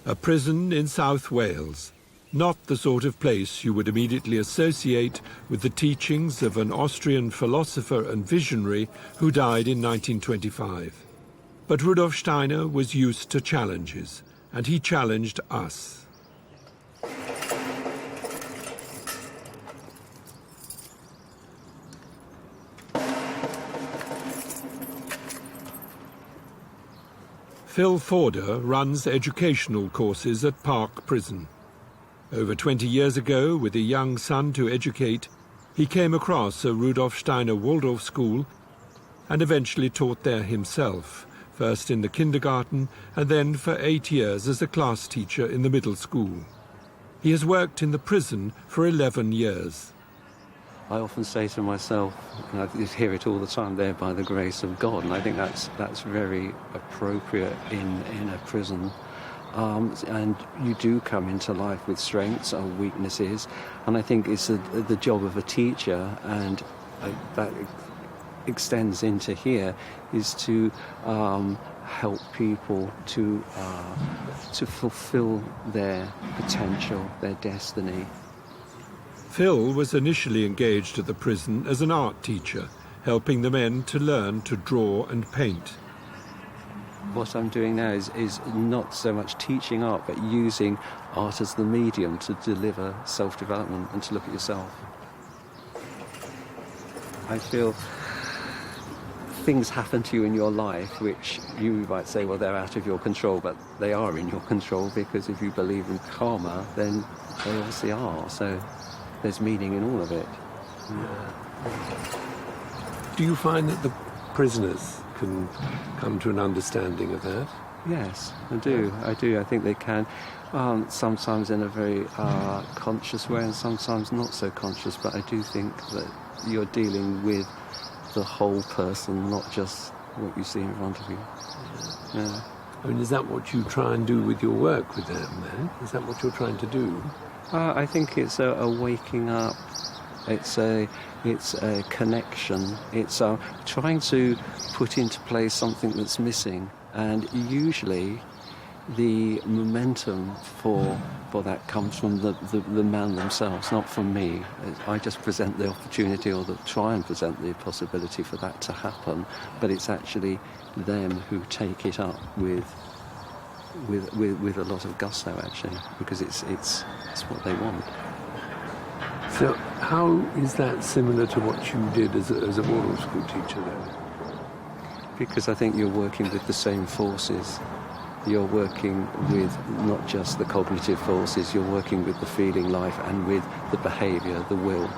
a prison in South Wales, not the sort of place you would immediately associate with the teachings of an Austrian philosopher and visionary who died in 1925. But Rudolf Steiner was used to challenges, and he challenged us. Phil Forder runs educational courses at Park Prison. Over 20 years ago, with a young son to educate, he came across a Rudolf Steiner Waldorf school and eventually taught there himself, first in the kindergarten and then for 8 years as a class teacher in the middle school. He has worked in the prison for 11 years. I often say to myself, and I hear it all the time, there by the grace of God, and I think that's very appropriate in a prison. And you do come into life with strengths or weaknesses, and I think it's the job of a teacher, and that extends into here, is to help people to fulfill their potential, their destiny. Phil was initially engaged at the prison as an art teacher, helping the men to learn to draw and paint. What I'm doing now is not so much teaching art, but using art as the medium to deliver self-development and to look at yourself. I feel things happen to you in your life which you might say, well, they're out of your control, but they are in your control, because if you believe in karma, then they obviously are. So there's meaning in all of it. Do you find that the prisoners can come to an understanding of that? Yes, I do. I think they can, sometimes in a very conscious way and sometimes not so conscious, but I do think that you're dealing with the whole person, not just what you see in front of you. Yeah. I mean, is that what you try and do with your work with them, then? Is that what you're trying to do? I think it's a waking up. It's a connection. It's trying to put into place something that's missing, and usually the momentum for that comes from the man themselves, not from me. I just present the opportunity, or try and present the possibility for that to happen, but it's actually them who take it up with a lot of gusto, actually, because it's what they want. So how is that similar to what you did as a Waldorf school teacher then? Because I think you're working with the same forces. You're working with not just the cognitive forces, you're working with the feeling life and with the behaviour, the will.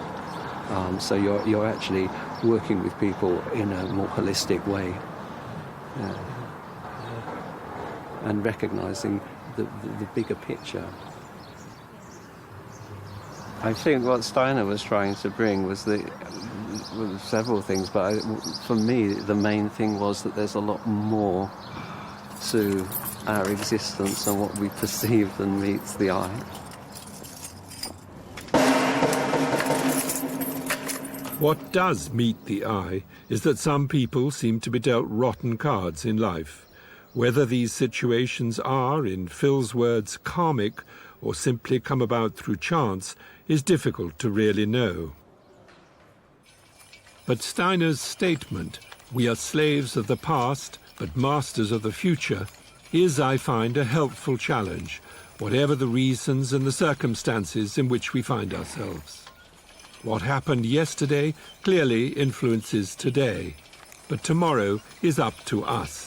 So you're actually working with people in a more holistic way. Yeah. And recognising the bigger picture. I think what Steiner was trying to bring was several things, but for me the main thing was that there's a lot more to our existence and what we perceive than meets the eye. What does meet the eye is that some people seem to be dealt rotten cards in life. Whether these situations are, in Phil's words, karmic or simply come about through chance is difficult to really know. But Steiner's statement, "We are slaves of the past, but masters of the future," is, I find, a helpful challenge, whatever the reasons and the circumstances in which we find ourselves. What happened yesterday clearly influences today, but tomorrow is up to us.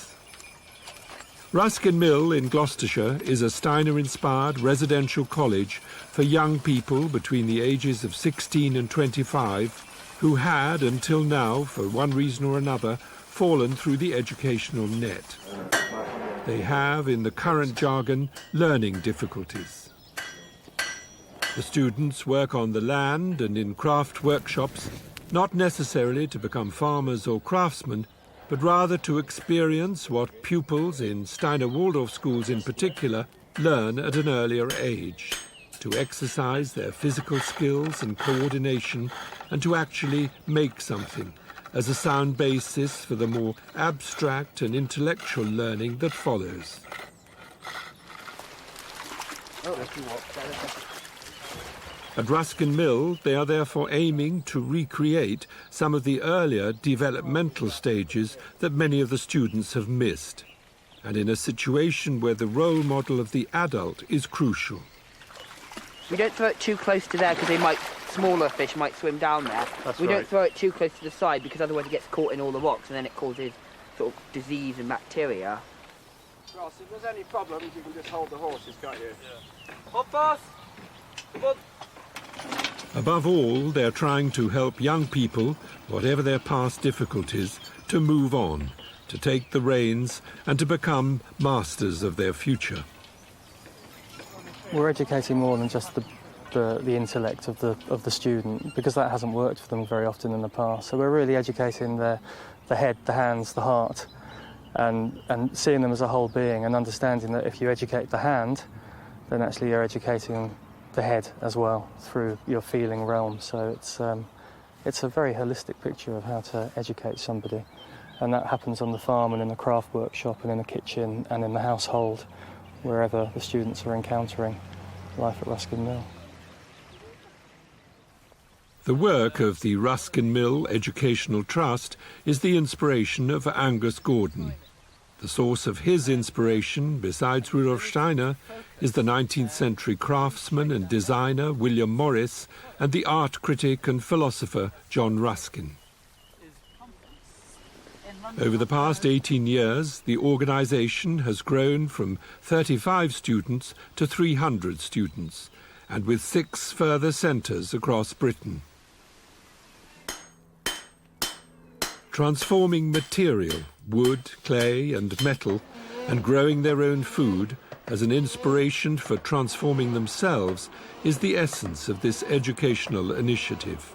Ruskin Mill in Gloucestershire is a Steiner-inspired residential college for young people between the ages of 16 and 25 who had, until now, for one reason or another, fallen through the educational net. They have, in the current jargon, learning difficulties. The students work on the land and in craft workshops, not necessarily to become farmers or craftsmen, but rather to experience what pupils in Steiner Waldorf schools in particular learn at an earlier age, to exercise their physical skills and coordination, and to actually make something, as a sound basis for the more abstract and intellectual learning that follows. At Ruskin Mill, they are therefore aiming to recreate some of the earlier developmental stages that many of the students have missed, and in a situation where the role model of the adult is crucial. We don't throw it too close to there because smaller fish might swim down there. We don't throw it too close to the side because otherwise it gets caught in all the rocks and then it causes sort of disease and bacteria. Ross, if there's any problems, you can just hold the horses, can't you? Yeah. Hold fast! Hold. Above all, they're trying to help young people, whatever their past difficulties, to move on, to take the reins and to become masters of their future. We're educating more than just the intellect of the student, because that hasn't worked for them very often in the past. So we're really educating the head, the hands, the heart, and seeing them as a whole being, and understanding that if you educate the hand, then actually you're educating the head as well through your feeling realm. So it's a very holistic picture of how to educate somebody, and that happens on the farm and in the craft workshop and in the kitchen and in the household, wherever the students are encountering life at Ruskin Mill. The work of the Ruskin Mill Educational Trust is the inspiration of Angus Gordon. The source of his inspiration, besides Rudolf Steiner, is the 19th century craftsman and designer William Morris and the art critic and philosopher John Ruskin. Over the past 18 years, the organisation has grown from 35 students to 300 students, and with 6 further centres across Britain. Transforming material, wood, clay and metal, and growing their own food as an inspiration for transforming themselves is the essence of this educational initiative.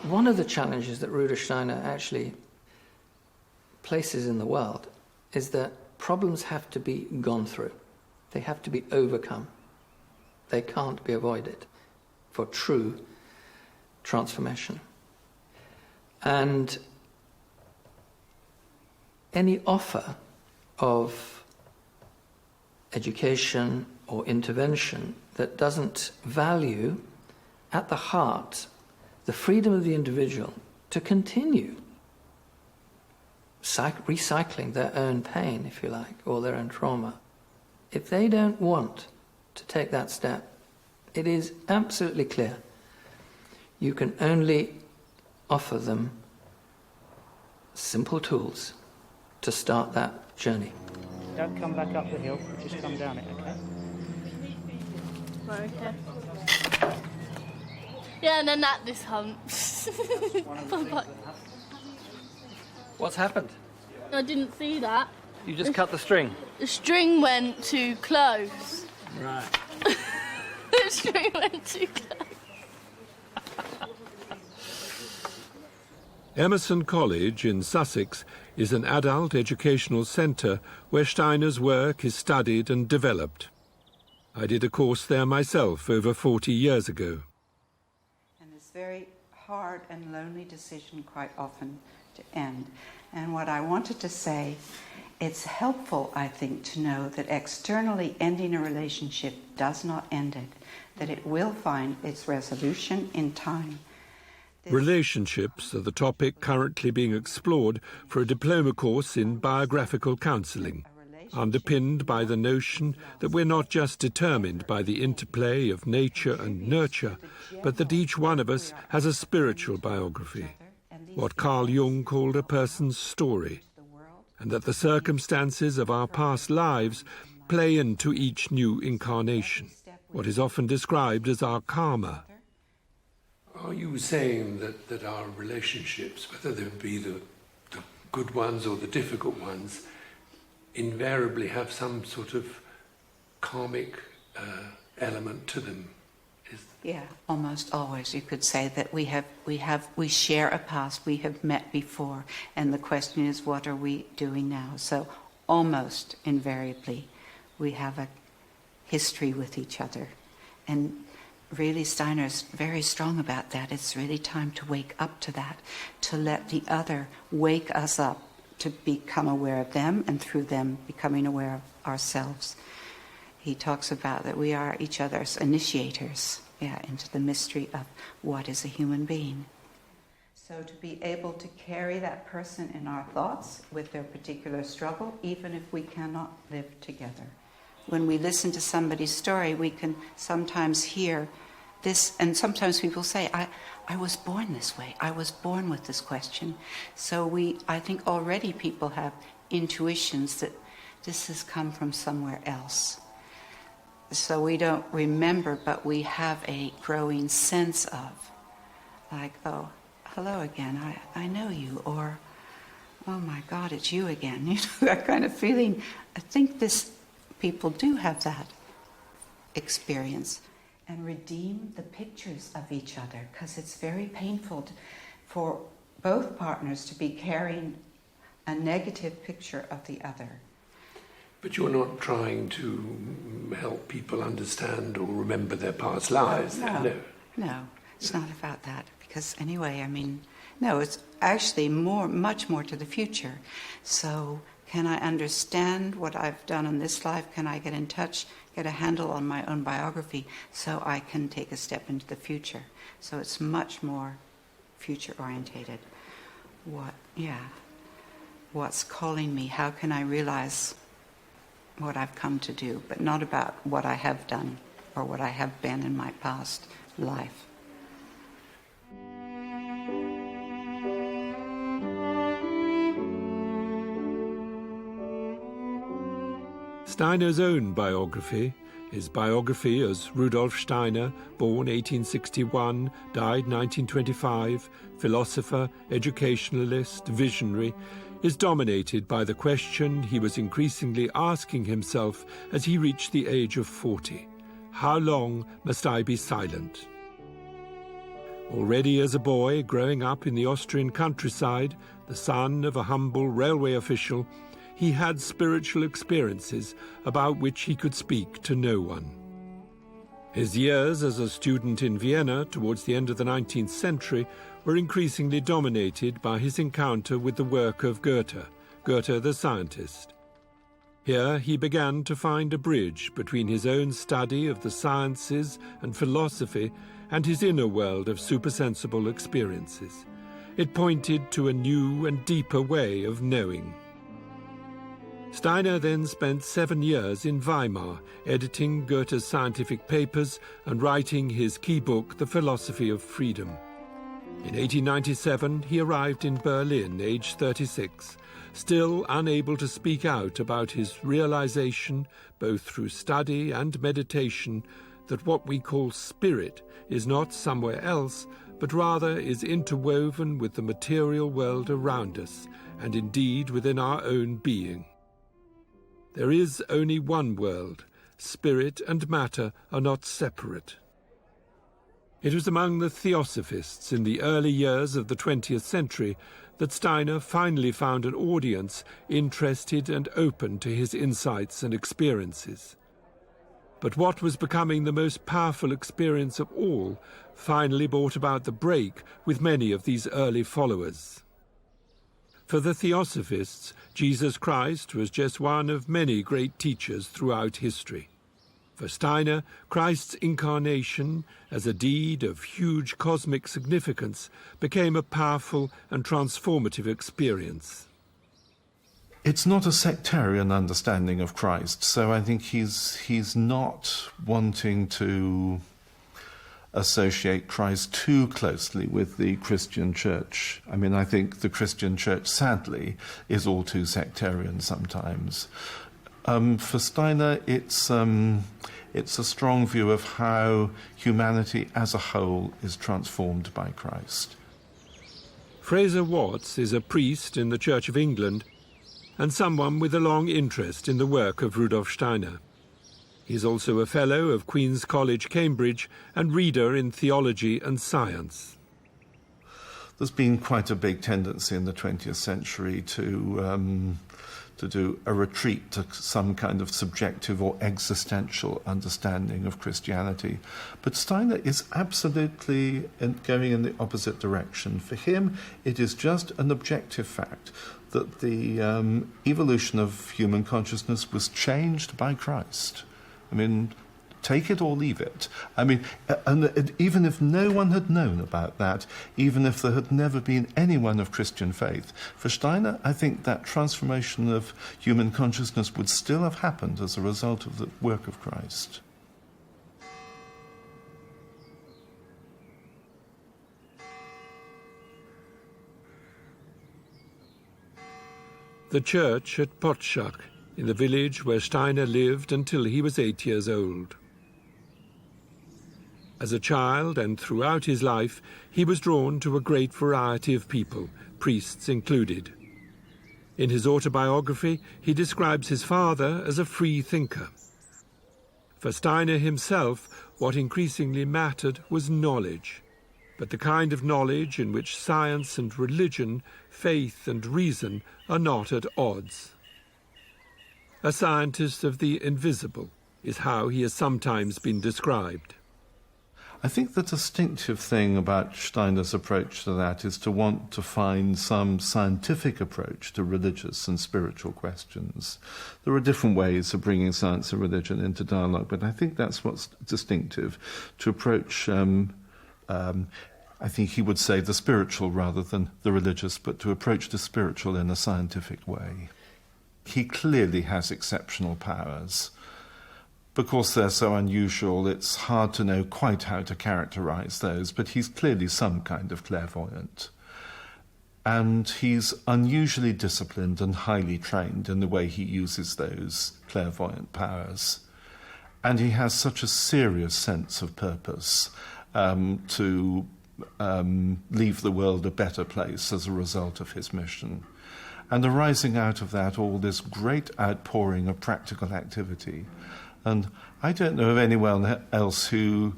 One of the challenges that Rudolf Steiner actually places in the world is that problems have to be gone through. They have to be overcome. They can't be avoided for true transformation. And any offer of education or intervention that doesn't value at the heart the freedom of the individual to continue recycling their own pain, if you like, or their own trauma, if they don't want to take that step, it is absolutely clear you can only offer them simple tools to start that journey. Don't come back up the hill, just come down it, okay? Right, okay. Yeah, and then this humps. What's happened? I didn't see that. You just cut the string? The string went too close. Right. The string went too close. Emerson College in Sussex is an adult educational centre where Steiner's work is studied and developed. I did a course there myself over 40 years ago. And it's a very hard and lonely decision quite often to end. And what I wanted to say, it's helpful, I think, to know that externally ending a relationship does not end it, that it will find its resolution in time. Relationships are the topic currently being explored for a diploma course in biographical counselling, underpinned by the notion that we're not just determined by the interplay of nature and nurture, but that each one of us has a spiritual biography, what Carl Jung called a person's story, and that the circumstances of our past lives play into each new incarnation, what is often described as our karma. Are you saying that our relationships, whether they be the good ones or the difficult ones, invariably have some sort of karmic element to them? Yeah, almost always. You could say that we share a past, we have met before, and the question is, what are we doing now? So almost invariably, we have a history with each other. And really, Steiner's very strong about that. It's really time to wake up to that, to let the other wake us up, to become aware of them, and through them becoming aware of ourselves. he talks about that we are each other's initiators, into the mystery of what is a human being. So to be able to carry that person in our thoughts with their particular struggle, even if we cannot live together. When we listen to somebody's story, we can sometimes hear this, and sometimes people say, I was born this way. I was born with this question. So I think already people have intuitions that this has come from somewhere else. So we don't remember, but we have a growing sense of, like, oh, hello again, I know you, or, oh my God, it's you again. You know, that kind of feeling. I think people do have that experience. And redeem the pictures of each other, because it's very painful for both partners to be carrying a negative picture of the other. But you're not trying to help people understand or remember their past lives. No, it's not about that. Because anyway, no, it's actually much more to the future. So can I understand what I've done in this life? Can I get in touch, get a handle on my own biography so I can take a step into the future? So it's much more future-orientated. What's calling me? How can I realize what I've come to do? But not about what I have done or what I have been in my past life. Steiner's own biography, his biography as Rudolf Steiner, born 1861, died 1925, philosopher, educationalist, visionary, is dominated by the question he was increasingly asking himself as he reached the age of 40. How long must I be silent? Already as a boy, growing up in the Austrian countryside, the son of a humble railway official, he had spiritual experiences about which he could speak to no one. His years as a student in Vienna towards the end of the 19th century were increasingly dominated by his encounter with the work of Goethe the scientist. Here he began to find a bridge between his own study of the sciences and philosophy and his inner world of supersensible experiences. It pointed to a new and deeper way of knowing. Steiner then spent 7 years in Weimar, editing Goethe's scientific papers and writing his key book, The Philosophy of Freedom. In 1897, he arrived in Berlin, aged 36, still unable to speak out about his realization, both through study and meditation, that what we call spirit is not somewhere else, but rather is interwoven with the material world around us, and indeed within our own being. There is only one world. Spirit and matter are not separate. It was among the theosophists in the early years of the 20th century that Steiner finally found an audience interested and open to his insights and experiences. But what was becoming the most powerful experience of all finally brought about the break with many of these early followers. For the theosophists, Jesus Christ was just one of many great teachers throughout history. For Steiner, Christ's incarnation, as a deed of huge cosmic significance, became a powerful and transformative experience. It's not a sectarian understanding of Christ, so I think he's not wanting to associate Christ too closely with the Christian church. I mean, I think the Christian church, sadly, is all too sectarian sometimes. For Steiner, it's a strong view of how humanity as a whole is transformed by Christ. Fraser Watts is a priest in the Church of England and someone with a long interest in the work of Rudolf Steiner. He's also a Fellow of Queen's College, Cambridge, and reader in theology and science. There's been quite a big tendency in the 20th century to do a retreat to some kind of subjective or existential understanding of Christianity. But Steiner is absolutely going in the opposite direction. For him, it is just an objective fact that the evolution of human consciousness was changed by Christ. I mean, take it or leave it. I mean, and even if no one had known about that, even if there had never been anyone of Christian faith, for Steiner, I think that transformation of human consciousness would still have happened as a result of the work of Christ. The church at Potschach, in the village where Steiner lived until he was 8 years old. As a child and throughout his life, he was drawn to a great variety of people, priests included. In his autobiography, he describes his father as a free thinker. For Steiner himself, what increasingly mattered was knowledge, but the kind of knowledge in which science and religion, faith and reason are not at odds. A scientist of the invisible is how he has sometimes been described. I think the distinctive thing about Steiner's approach to that is to want to find some scientific approach to religious and spiritual questions. There are different ways of bringing science and religion into dialogue, but I think that's what's distinctive, to approach, I think he would say the spiritual rather than the religious, but to approach the spiritual in a scientific way. He clearly has exceptional powers. Because they're so unusual, it's hard to know quite how to characterize those, but he's clearly some kind of clairvoyant. And he's unusually disciplined and highly trained in the way he uses those clairvoyant powers. And he has such a serious sense of purpose to leave the world a better place as a result of his mission. And arising out of that, all this great outpouring of practical activity. And I don't know of anyone else who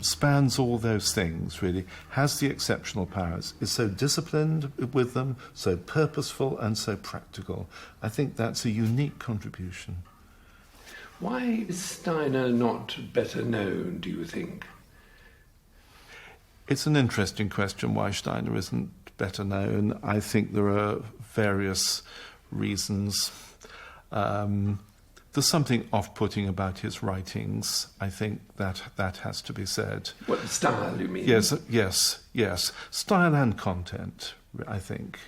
spans all those things, really, has the exceptional powers, is so disciplined with them, so purposeful and so practical. I think that's a unique contribution. Why is Steiner not better known, do you think? It's an interesting question why Steiner isn't better known. I think there are various reasons. There's something off-putting about his writings. I think that has to be said. What style, you mean? Yes. Style and content, I think.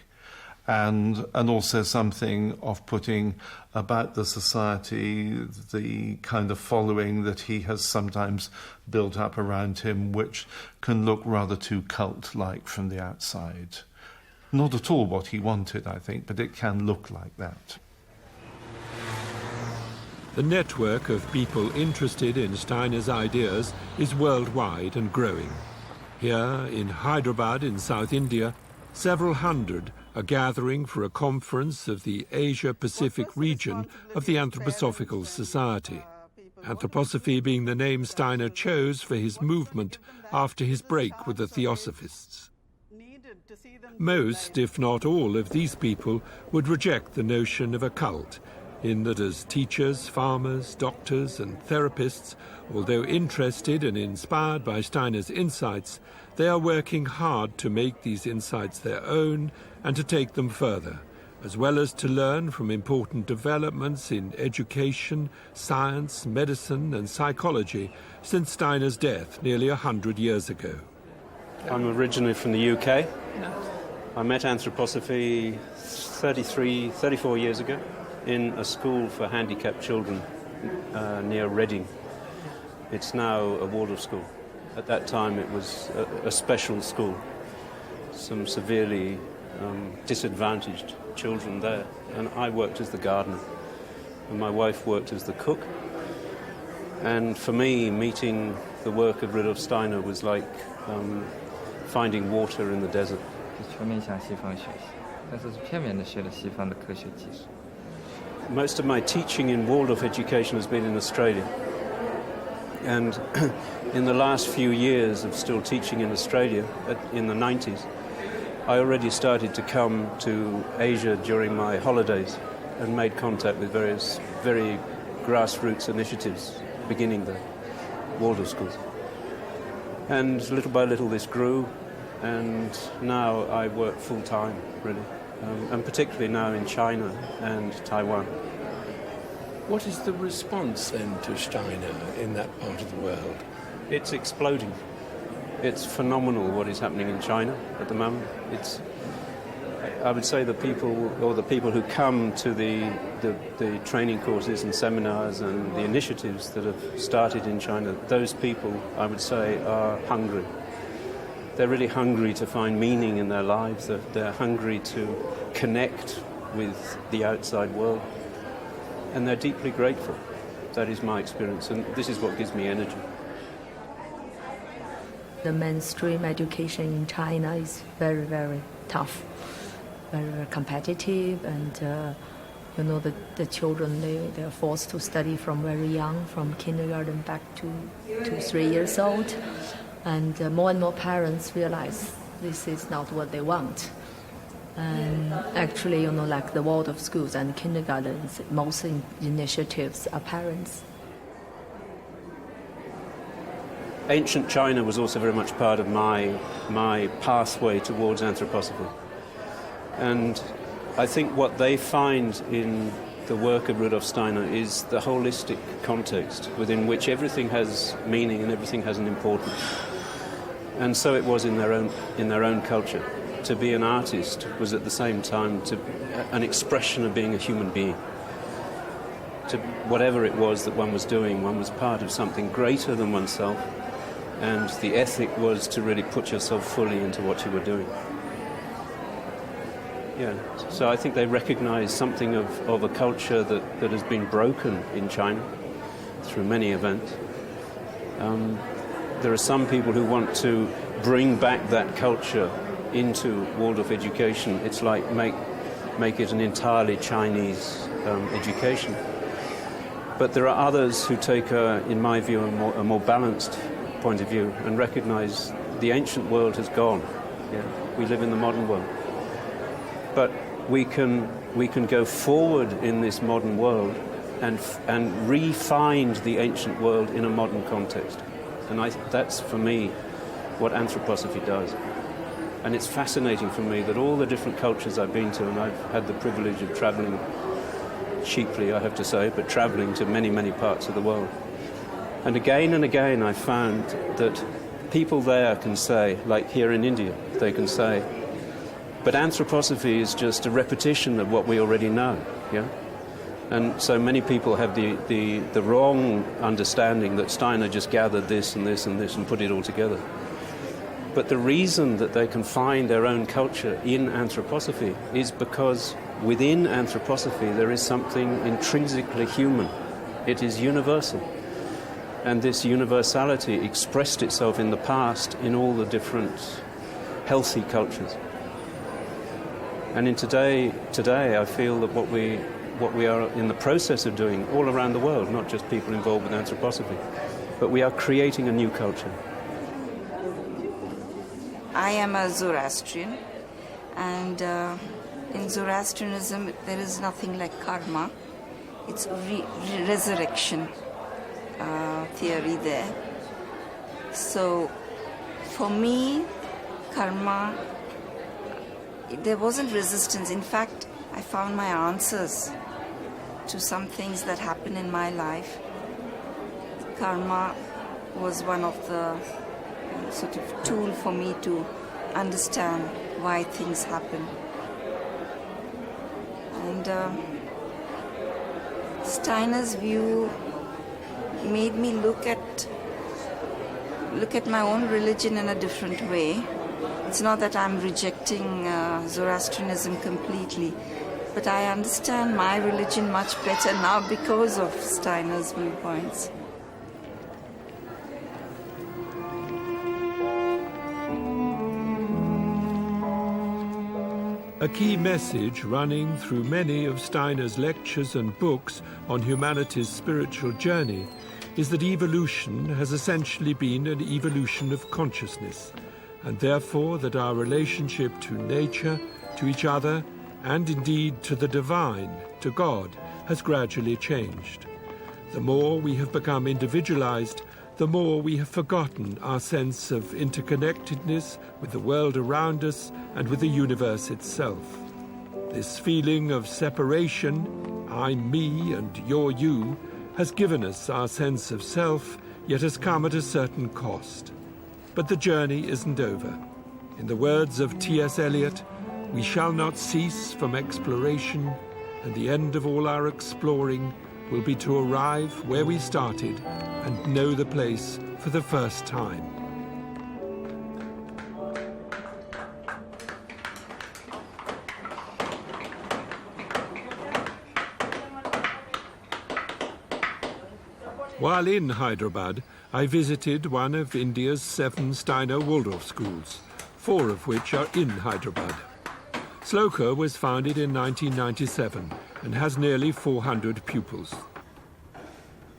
And also something off-putting about the society, the kind of following that he has sometimes built up around him, which can look rather too cult-like from the outside. Not at all what he wanted, I think, but it can look like that. The network of people interested in Steiner's ideas is worldwide and growing. Here in Hyderabad in South India, several hundred are gathering for a conference of the Asia-Pacific region of the Anthroposophical Society. Anthroposophy being the name Steiner chose for his movement after his break with the Theosophists. Most, if not all, of these people would reject the notion of a cult, in that as teachers, farmers, doctors and therapists, although interested and inspired by Steiner's insights, they are working hard to make these insights their own and to take them further, as well as to learn from important developments in education, science, medicine and psychology since Steiner's death nearly 100 years ago. I'm originally from the UK. I met anthroposophy 34 years ago in a school for handicapped children near Reading. It's now a Waldorf school. At that time it was a special school. Some severely disadvantaged children there. And I worked as the gardener. And my wife worked as the cook. And for me, meeting the work of Rudolf Steiner was like finding water in the desert. Most of my teaching in Waldorf education has been in Australia. And in the last few years of still teaching in Australia, in the 90s, I already started to come to Asia during my holidays and made contact with various very grassroots initiatives beginning the Waldorf schools. And little by little this grew, and now I work full-time, really, and particularly now in China and Taiwan. What is the response then to Steiner in that part of the world? It's exploding. It's phenomenal what is happening in China at the moment. I would say the people who come to the training courses and seminars and the initiatives that have started in China, those people, I would say, are hungry. They're really hungry to find meaning in their lives. They're hungry to connect with the outside world. And they're deeply grateful. That is my experience, and this is what gives me energy. The mainstream education in China is very, very tough, very, very competitive, and the children, they're forced to study from very young, from kindergarten back to 3 years old, and more and more parents realize this is not what they want. And actually, like the world of schools and kindergartens, most initiatives are parents. Ancient China was also very much part of my pathway towards anthroposophy. And I think what they find in the work of Rudolf Steiner is the holistic context within which everything has meaning and everything has an importance. And so it was in their own culture. To be an artist was at the same time an expression of being a human being. To whatever it was that one was doing, one was part of something greater than oneself, and the ethic was to really put yourself fully into what you were doing. Yeah, so I think they recognize something of a culture that has been broken in China through many events. There are some people who want to bring back that culture into Waldorf education. It's like make it an entirely Chinese education. But there are others who take, in my view, a more balanced point of view and recognize the ancient world has gone. Yeah? We live in the modern world. But we can go forward in this modern world and re-find the ancient world in a modern context. And that's, for me, what anthroposophy does. And it's fascinating for me that all the different cultures I've been to, and I've had the privilege of traveling cheaply, I have to say, but traveling to many, many parts of the world. And again I found that people there can say, like here in India, they can say, but anthroposophy is just a repetition of what we already know, yeah? And so many people have the wrong understanding that Steiner just gathered this and this and this and put it all together. But the reason that they can find their own culture in anthroposophy is because within anthroposophy there is something intrinsically human. It is universal. And this universality expressed itself in the past in all the different healthy cultures. And in today I feel that what we are in the process of doing all around the world, not just people involved with anthroposophy, but we are creating a new culture. I am a Zoroastrian, and in Zoroastrianism there is nothing like karma. It's resurrection theory there. So for me, karma, there wasn't resistance. In fact, I found my answers to some things that happened in my life. Karma was one of the sort of tool for me to understand why things happen. And Steiner's view made me look at my own religion in a different way. It's not that I'm rejecting Zoroastrianism completely, but I understand my religion much better now because of Steiner's viewpoints. A key message running through many of Steiner's lectures and books on humanity's spiritual journey is that evolution has essentially been an evolution of consciousness, and therefore that our relationship to nature, to each other, and indeed to the divine, to God, has gradually changed. The more we have become individualized, the more we have forgotten our sense of interconnectedness with the world around us and with the universe itself. This feeling of separation, I'm me and you're you, has given us our sense of self, yet has come at a certain cost. But the journey isn't over. In the words of T.S. Eliot, we shall not cease from exploration, and the end of all our exploring will be to arrive where we started and know the place for the first time. While in Hyderabad, I visited one of India's 7 Steiner Waldorf schools, 4 of which are in Hyderabad. Sloka was founded in 1997 and has nearly 400 pupils.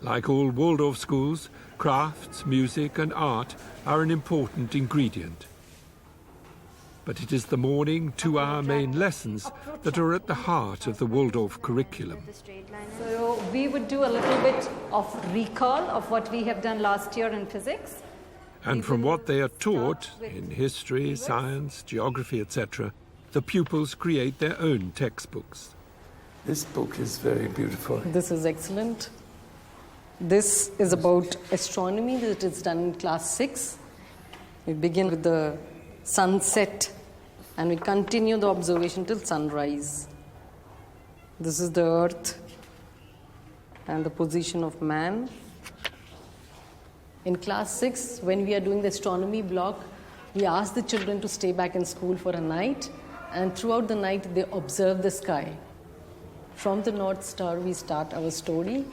Like all Waldorf schools, crafts, music and art are an important ingredient. But it is the morning 2-hour main lessons that are at the heart of the Waldorf curriculum. So we would do a little bit of recall of what we have done last year in physics. And from what they are taught in history, science, geography, etc., the pupils create their own textbooks. This book is very beautiful. This is excellent. This is about astronomy that is done in class 6. We begin with the sunset and we continue the observation till sunrise. This is the earth and the position of man. In class 6, when we are doing the astronomy block, we ask the children to stay back in school for a night, and throughout the night they observe the sky. From the North Star we start our story.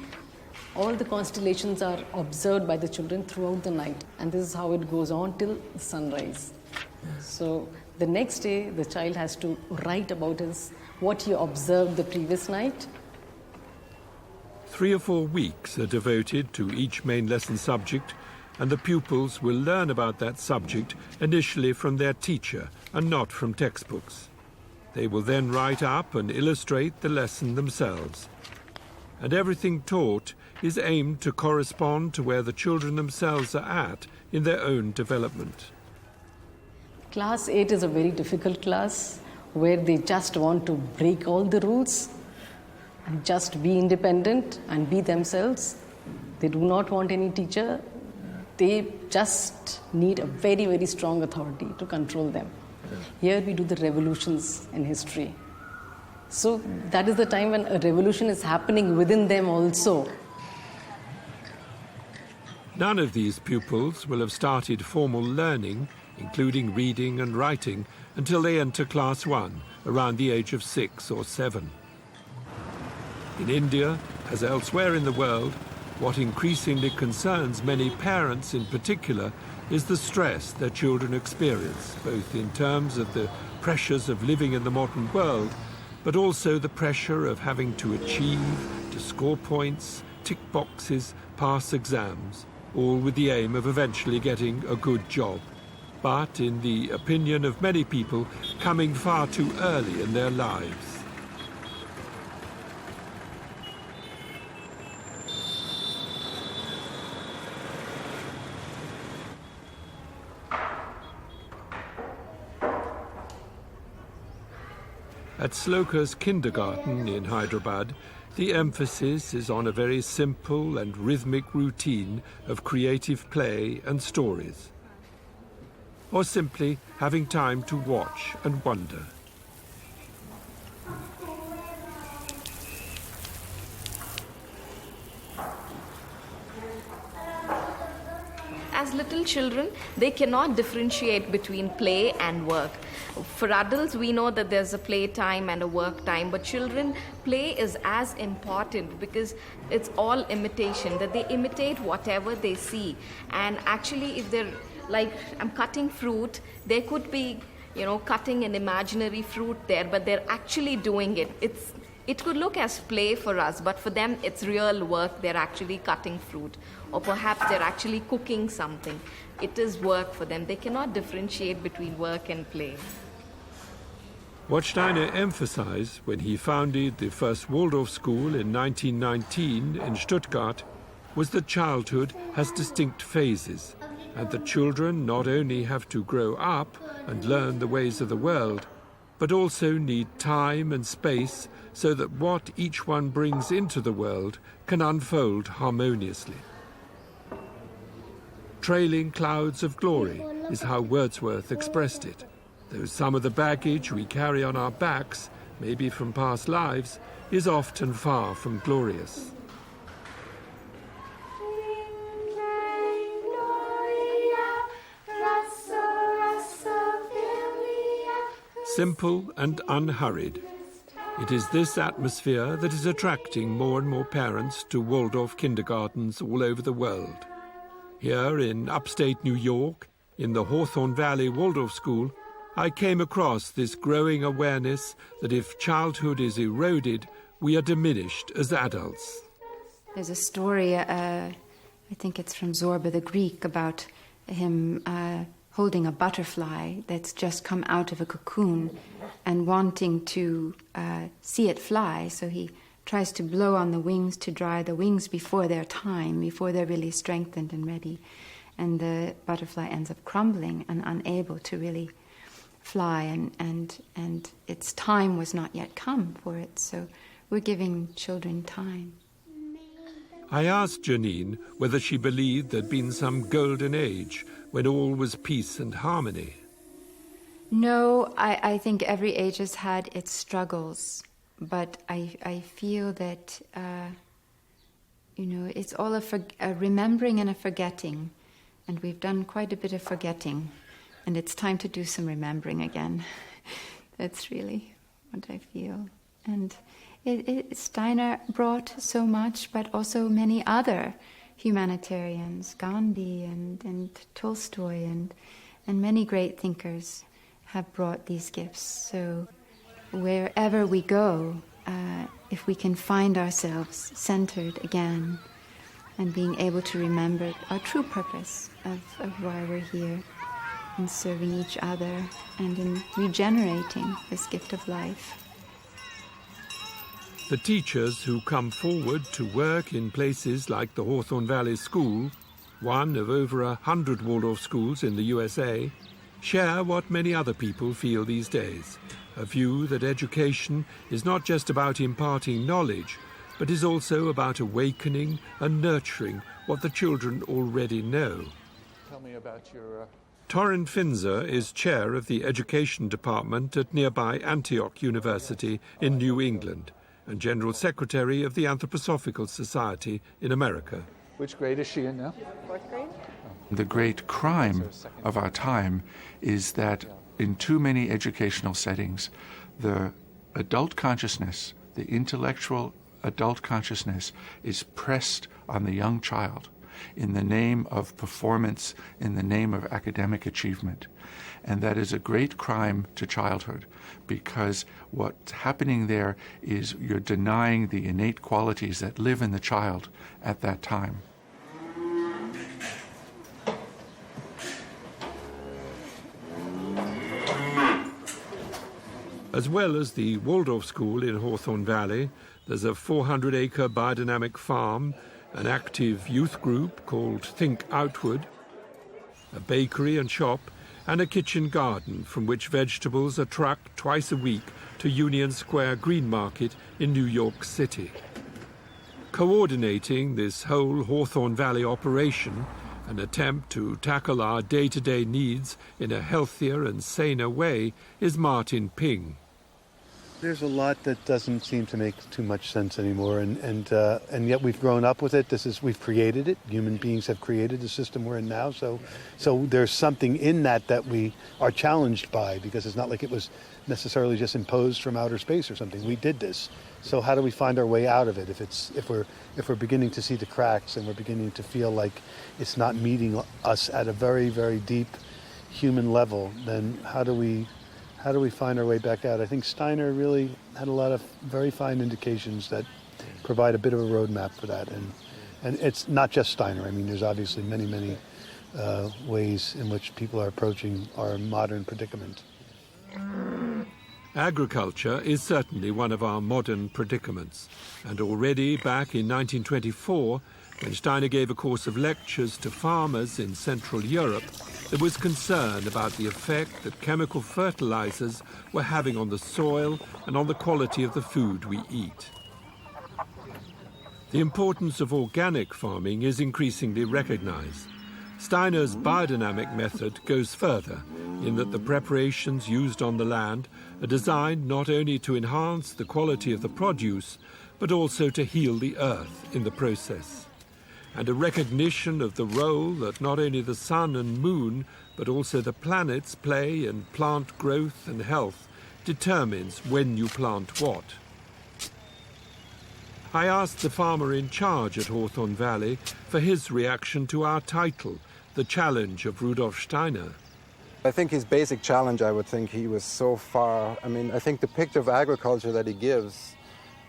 All the constellations are observed by the children throughout the night, and this is how it goes on till sunrise. So the next day the child has to write about what he observed the previous night. 3 or 4 weeks are devoted to each main lesson subject, and the pupils will learn about that subject initially from their teacher and not from textbooks. They will then write up and illustrate the lesson themselves. And everything taught is aimed to correspond to where the children themselves are at in their own development. Class 8 is a very difficult class where they just want to break all the rules and just be independent and be themselves. They do not want any teacher. They just need a very, very strong authority to control them. Here we do the revolutions in history. So that is the time when a revolution is happening within them also. None of these pupils will have started formal learning, including reading and writing, until they enter class 1, around the age of 6 or 7. In India, as elsewhere in the world, what increasingly concerns many parents in particular is the stress their children experience, both in terms of the pressures of living in the modern world, but also the pressure of having to achieve, to score points, tick boxes, pass exams, all with the aim of eventually getting a good job. But, in the opinion of many people, coming far too early in their lives. At Sloka's kindergarten in Hyderabad, the emphasis is on a very simple and rhythmic routine of creative play and stories, or simply having time to watch and wonder. As little children, they cannot differentiate between play and work. For adults, we know that there's a play time and a work time, but children, play is as important because it's all imitation, that they imitate whatever they see. And actually, if they're like, I'm cutting fruit, they could be, cutting an imaginary fruit there, but they're actually doing it. It could look as play for us, but for them, it's real work. They're actually cutting fruit. Or perhaps they're actually cooking something. It is work for them. They cannot differentiate between work and play. What Steiner emphasized when he founded the first Waldorf school in 1919 in Stuttgart was that childhood has distinct phases, and that children not only have to grow up and learn the ways of the world, but also need time and space so that what each one brings into the world can unfold harmoniously. Trailing clouds of glory is how Wordsworth expressed it, though some of the baggage we carry on our backs, maybe from past lives, is often far from glorious. Simple and unhurried. It is this atmosphere that is attracting more and more parents to Waldorf kindergartens all over the world. Here in upstate New York, in the Hawthorne Valley Waldorf School, I came across this growing awareness that if childhood is eroded, we are diminished as adults. There's a story, I think it's from Zorba the Greek, about him holding a butterfly that's just come out of a cocoon and wanting to see it fly. So he tries to blow on the wings to dry the wings before their time, before they're really strengthened and ready. And the butterfly ends up crumbling and unable to really fly, and its time was not yet come for it. So we're giving children time. I asked Janine whether she believed there'd been some golden age when all was peace and harmony. No, I think every age has had its struggles, but I feel that, it's all a remembering and a forgetting, and we've done quite a bit of forgetting, and it's time to do some remembering again. That's really what I feel. And Steiner brought so much, but also many other humanitarians, Gandhi and Tolstoy and many great thinkers have brought these gifts. So wherever we go, if we can find ourselves centered again and being able to remember our true purpose of why we're here, in serving each other and in regenerating this gift of life. The teachers who come forward to work in places like the Hawthorne Valley School, one of over 100 Waldorf schools in the USA, share what many other people feel these days, a view that education is not just about imparting knowledge, but is also about awakening and nurturing what the children already know. Tell me about your... Torrin Finzer is chair of the education department at nearby Antioch University in New England, and General Secretary of the Anthroposophical Society in America. Which grade is she in now? 4th grade. The great crime of our time is that in too many educational settings, the adult consciousness, the intellectual adult consciousness, is pressed on the young child in the name of performance, in the name of academic achievement. And that is a great crime to childhood, because what's happening there is you're denying the innate qualities that live in the child at that time. As well as the Waldorf School in Hawthorne Valley, there's a 400-acre biodynamic farm, an active youth group called Think Outward, a bakery and shop, and a kitchen garden from which vegetables are trucked twice a week to Union Square Green Market in New York City. Coordinating this whole Hawthorne Valley operation, an attempt to tackle our day-to-day needs in a healthier and saner way, is Martin Ping. There's a lot that doesn't seem to make too much sense anymore, and yet we've grown up with it. We've created it. Human beings have created the system we're in now. So there's something in that we are challenged by, because it's not like it was necessarily just imposed from outer space or something. We did this. So how do we find our way out of it? If we're beginning to see the cracks and we're beginning to feel like it's not meeting us at a very, very deep human level, then how do we find our way back out? I think Steiner really had a lot of very fine indications that provide a bit of a roadmap for that. And it's not just Steiner. I mean, there's obviously many, many ways in which people are approaching our modern predicament. Agriculture is certainly one of our modern predicaments. And already back in 1924, when Steiner gave a course of lectures to farmers in Central Europe, there was concern about the effect that chemical fertilizers were having on the soil and on the quality of the food we eat. The importance of organic farming is increasingly recognized. Steiner's biodynamic method goes further in that the preparations used on the land are designed not only to enhance the quality of the produce, but also to heal the earth in the process. And a recognition of the role that not only the sun and moon, but also the planets play in plant growth and health determines when you plant what. I asked the farmer in charge at Hawthorne Valley for his reaction to our title, The Challenge of Rudolf Steiner. I think his basic challenge, I would think he was so far, I think the picture of agriculture that he gives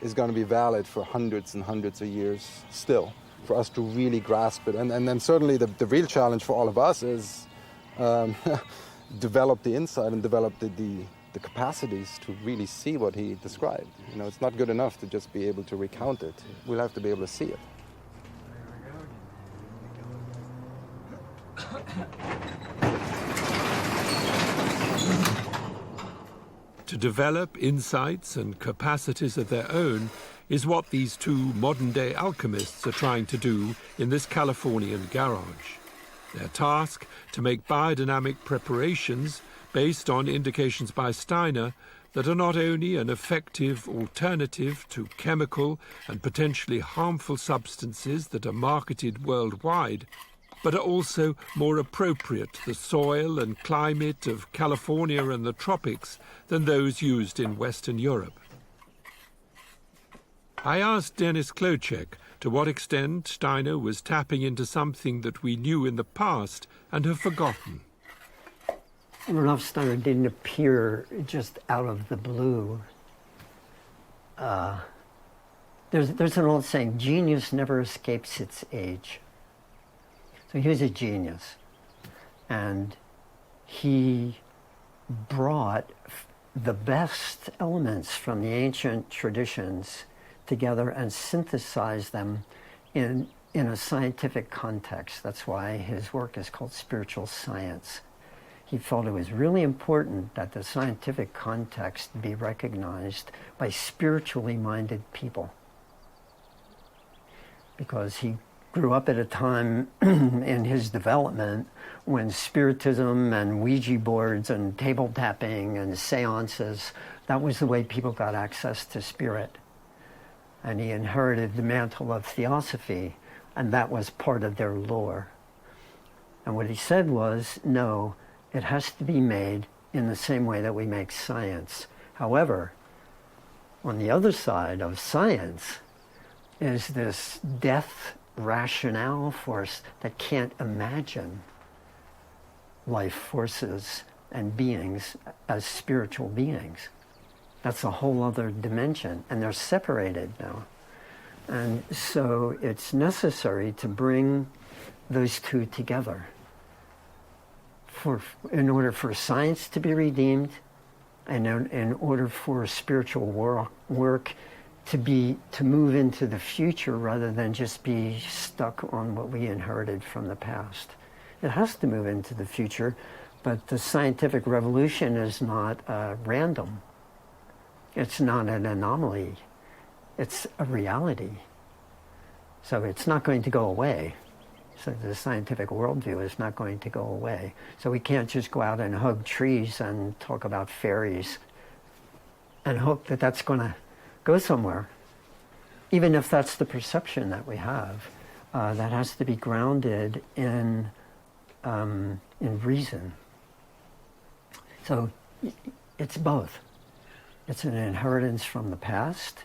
is going to be valid for hundreds and hundreds of years still, for us to really grasp it. And then certainly the real challenge for all of us is develop the insight and develop the capacities to really see what he described. It's not good enough to just be able to recount it. We'll have to be able to see it. To develop insights and capacities of their own is what these two modern-day alchemists are trying to do in this Californian garage. Their task to make biodynamic preparations based on indications by Steiner that are not only an effective alternative to chemical and potentially harmful substances that are marketed worldwide, but are also more appropriate to the soil and climate of California and the tropics than those used in Western Europe. I asked Dennis Klocek to what extent Steiner was tapping into something that we knew in the past and have forgotten. Rudolf Steiner didn't appear just out of the blue. There's an old saying, genius never escapes its age. So he was a genius, and he brought the best elements from the ancient traditions together and synthesized them in a scientific context. That's why his work is called spiritual science. He felt it was really important that the scientific context be recognized by spiritually minded people, because he grew up at a time in his development when spiritism and Ouija boards and table tapping and seances, that was the way people got access to spirit. And he inherited the mantle of theosophy, and that was part of their lore. And what he said was, no, it has to be made in the same way that we make science. However, on the other side of science is this death rationale force that can't imagine life forces and beings as spiritual beings. That's a whole other dimension, and they're separated now. And so it's necessary to bring those two together in order for science to be redeemed, and in order for spiritual work to move into the future rather than just be stuck on what we inherited from the past. It has to move into the future, but the scientific revolution is not random. It's not an anomaly. It's a reality. So it's not going to go away. So the scientific worldview is not going to go away. So we can't just go out and hug trees and talk about fairies and hope that that's going to go somewhere. Even if that's the perception that we have, that has to be grounded in reason. So it's both. It's an inheritance from the past.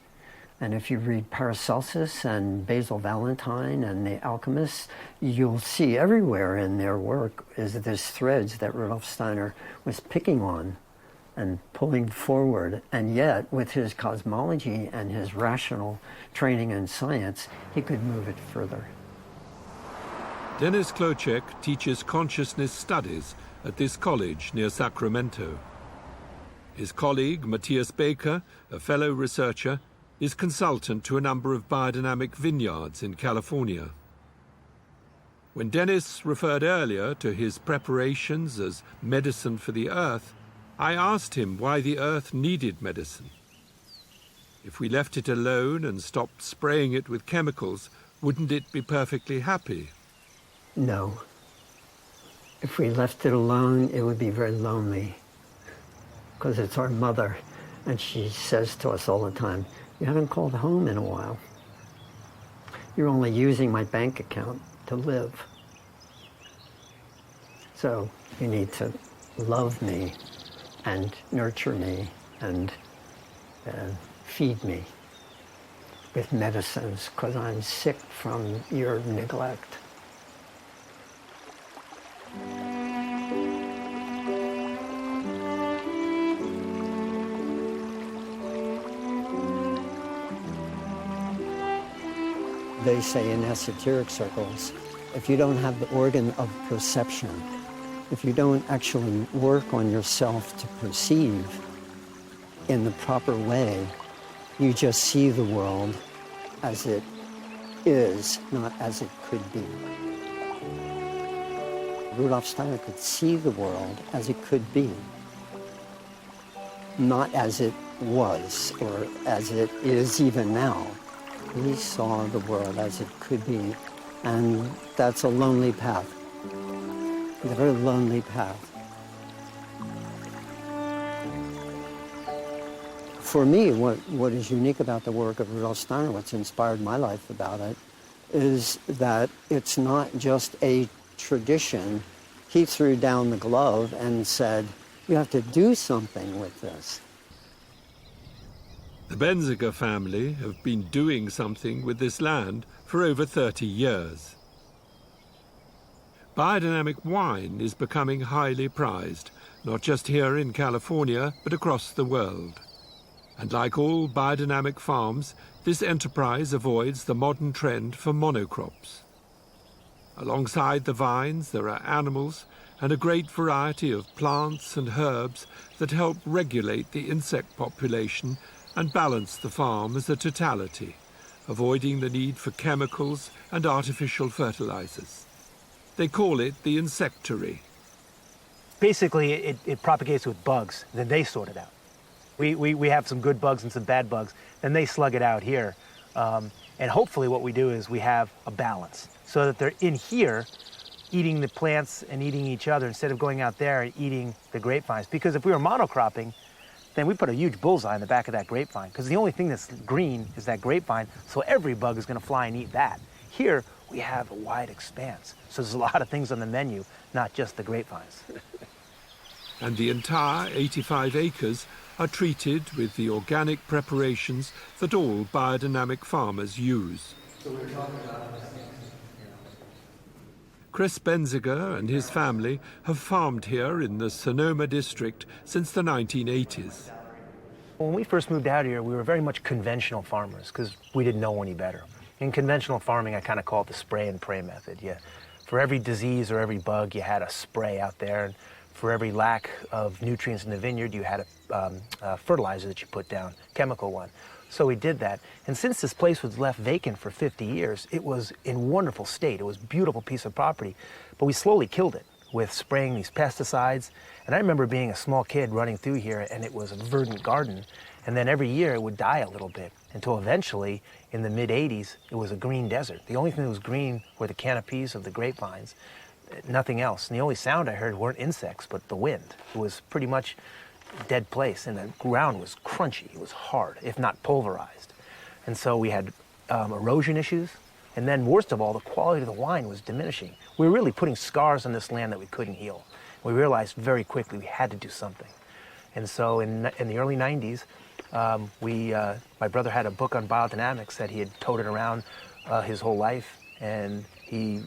And if you read Paracelsus and Basil Valentine and the alchemists, you'll see everywhere in their work is this threads that Rudolf Steiner was picking on and pulling forward. And yet, with his cosmology and his rational training in science, he could move it further. Dennis Klocek teaches consciousness studies at this college near Sacramento. His colleague, Matthias Baker, a fellow researcher, is consultant to a number of biodynamic vineyards in California. When Dennis referred earlier to his preparations as medicine for the earth, I asked him why the earth needed medicine. If we left it alone and stopped spraying it with chemicals, wouldn't it be perfectly happy? No. If we left it alone, it would be very lonely, because it's our mother, and she says to us all the time, "You haven't called home in a while. You're only using my bank account to live. So you need to love me and nurture me and feed me with medicines, because I'm sick from your neglect." They say in esoteric circles, if you don't have the organ of perception, if you don't actually work on yourself to perceive in the proper way, you just see the world as it is, not as it could be. Rudolf Steiner could see the world as it could be, not as it was or as it is even now. He saw the world as it could be, and that's a lonely path. It's a very lonely path. For me, what is unique about the work of Rudolf Steiner, what's inspired my life about it, is that it's not just a tradition. He threw down the glove and said, you have to do something with this. The Benziger family have been doing something with this land for over 30 years. Biodynamic wine is becoming highly prized, not just here in California, but across the world. And like all biodynamic farms, this enterprise avoids the modern trend for monocrops. Alongside the vines, there are animals and a great variety of plants and herbs that help regulate the insect population and balance the farm as a totality, avoiding the need for chemicals and artificial fertilizers. They call it the insectary. Basically, it propagates with bugs, then they sort it out. We have some good bugs and some bad bugs, then they slug it out here. And hopefully what we do is we have a balance, so that they're in here eating the plants and eating each other instead of going out there and eating the grapevines. Because if we were monocropping, then we put a huge bullseye in the back of that grapevine, because the only thing that's green is that grapevine, so every bug is going to fly and eat that. Here, we have a wide expanse, so there's a lot of things on the menu, not just the grapevines. And the entire 85 acres are treated with the organic preparations that all biodynamic farmers use. Chris Benziger and his family have farmed here in the Sonoma district since the 1980s. When we first moved out here, we were very much conventional farmers because we didn't know any better. In conventional farming, I kind of call it the spray and pray method. For every disease or every bug, you had a spray out there, and for every lack of nutrients in the vineyard, you had a fertilizer that you put down, chemical one. So we did that. And since this place was left vacant for 50 years, it was in wonderful state. It was a beautiful piece of property. But we slowly killed it with spraying these pesticides. And I remember being a small kid running through here, and it was a verdant garden. And then every year it would die a little bit, until eventually, in the mid-'80s, it was a green desert. The only thing that was green were the canopies of the grapevines, nothing else. And the only sound I heard weren't insects, but the wind. It was pretty much a dead place, and the ground was crunchy. It was hard, if not pulverized. And so we had erosion issues, and then worst of all, the quality of the wine was diminishing. We were really putting scars on this land that we couldn't heal. We realized very quickly we had to do something. And so in the early 90s, my brother had a book on biodynamics that he had toted around his whole life, and the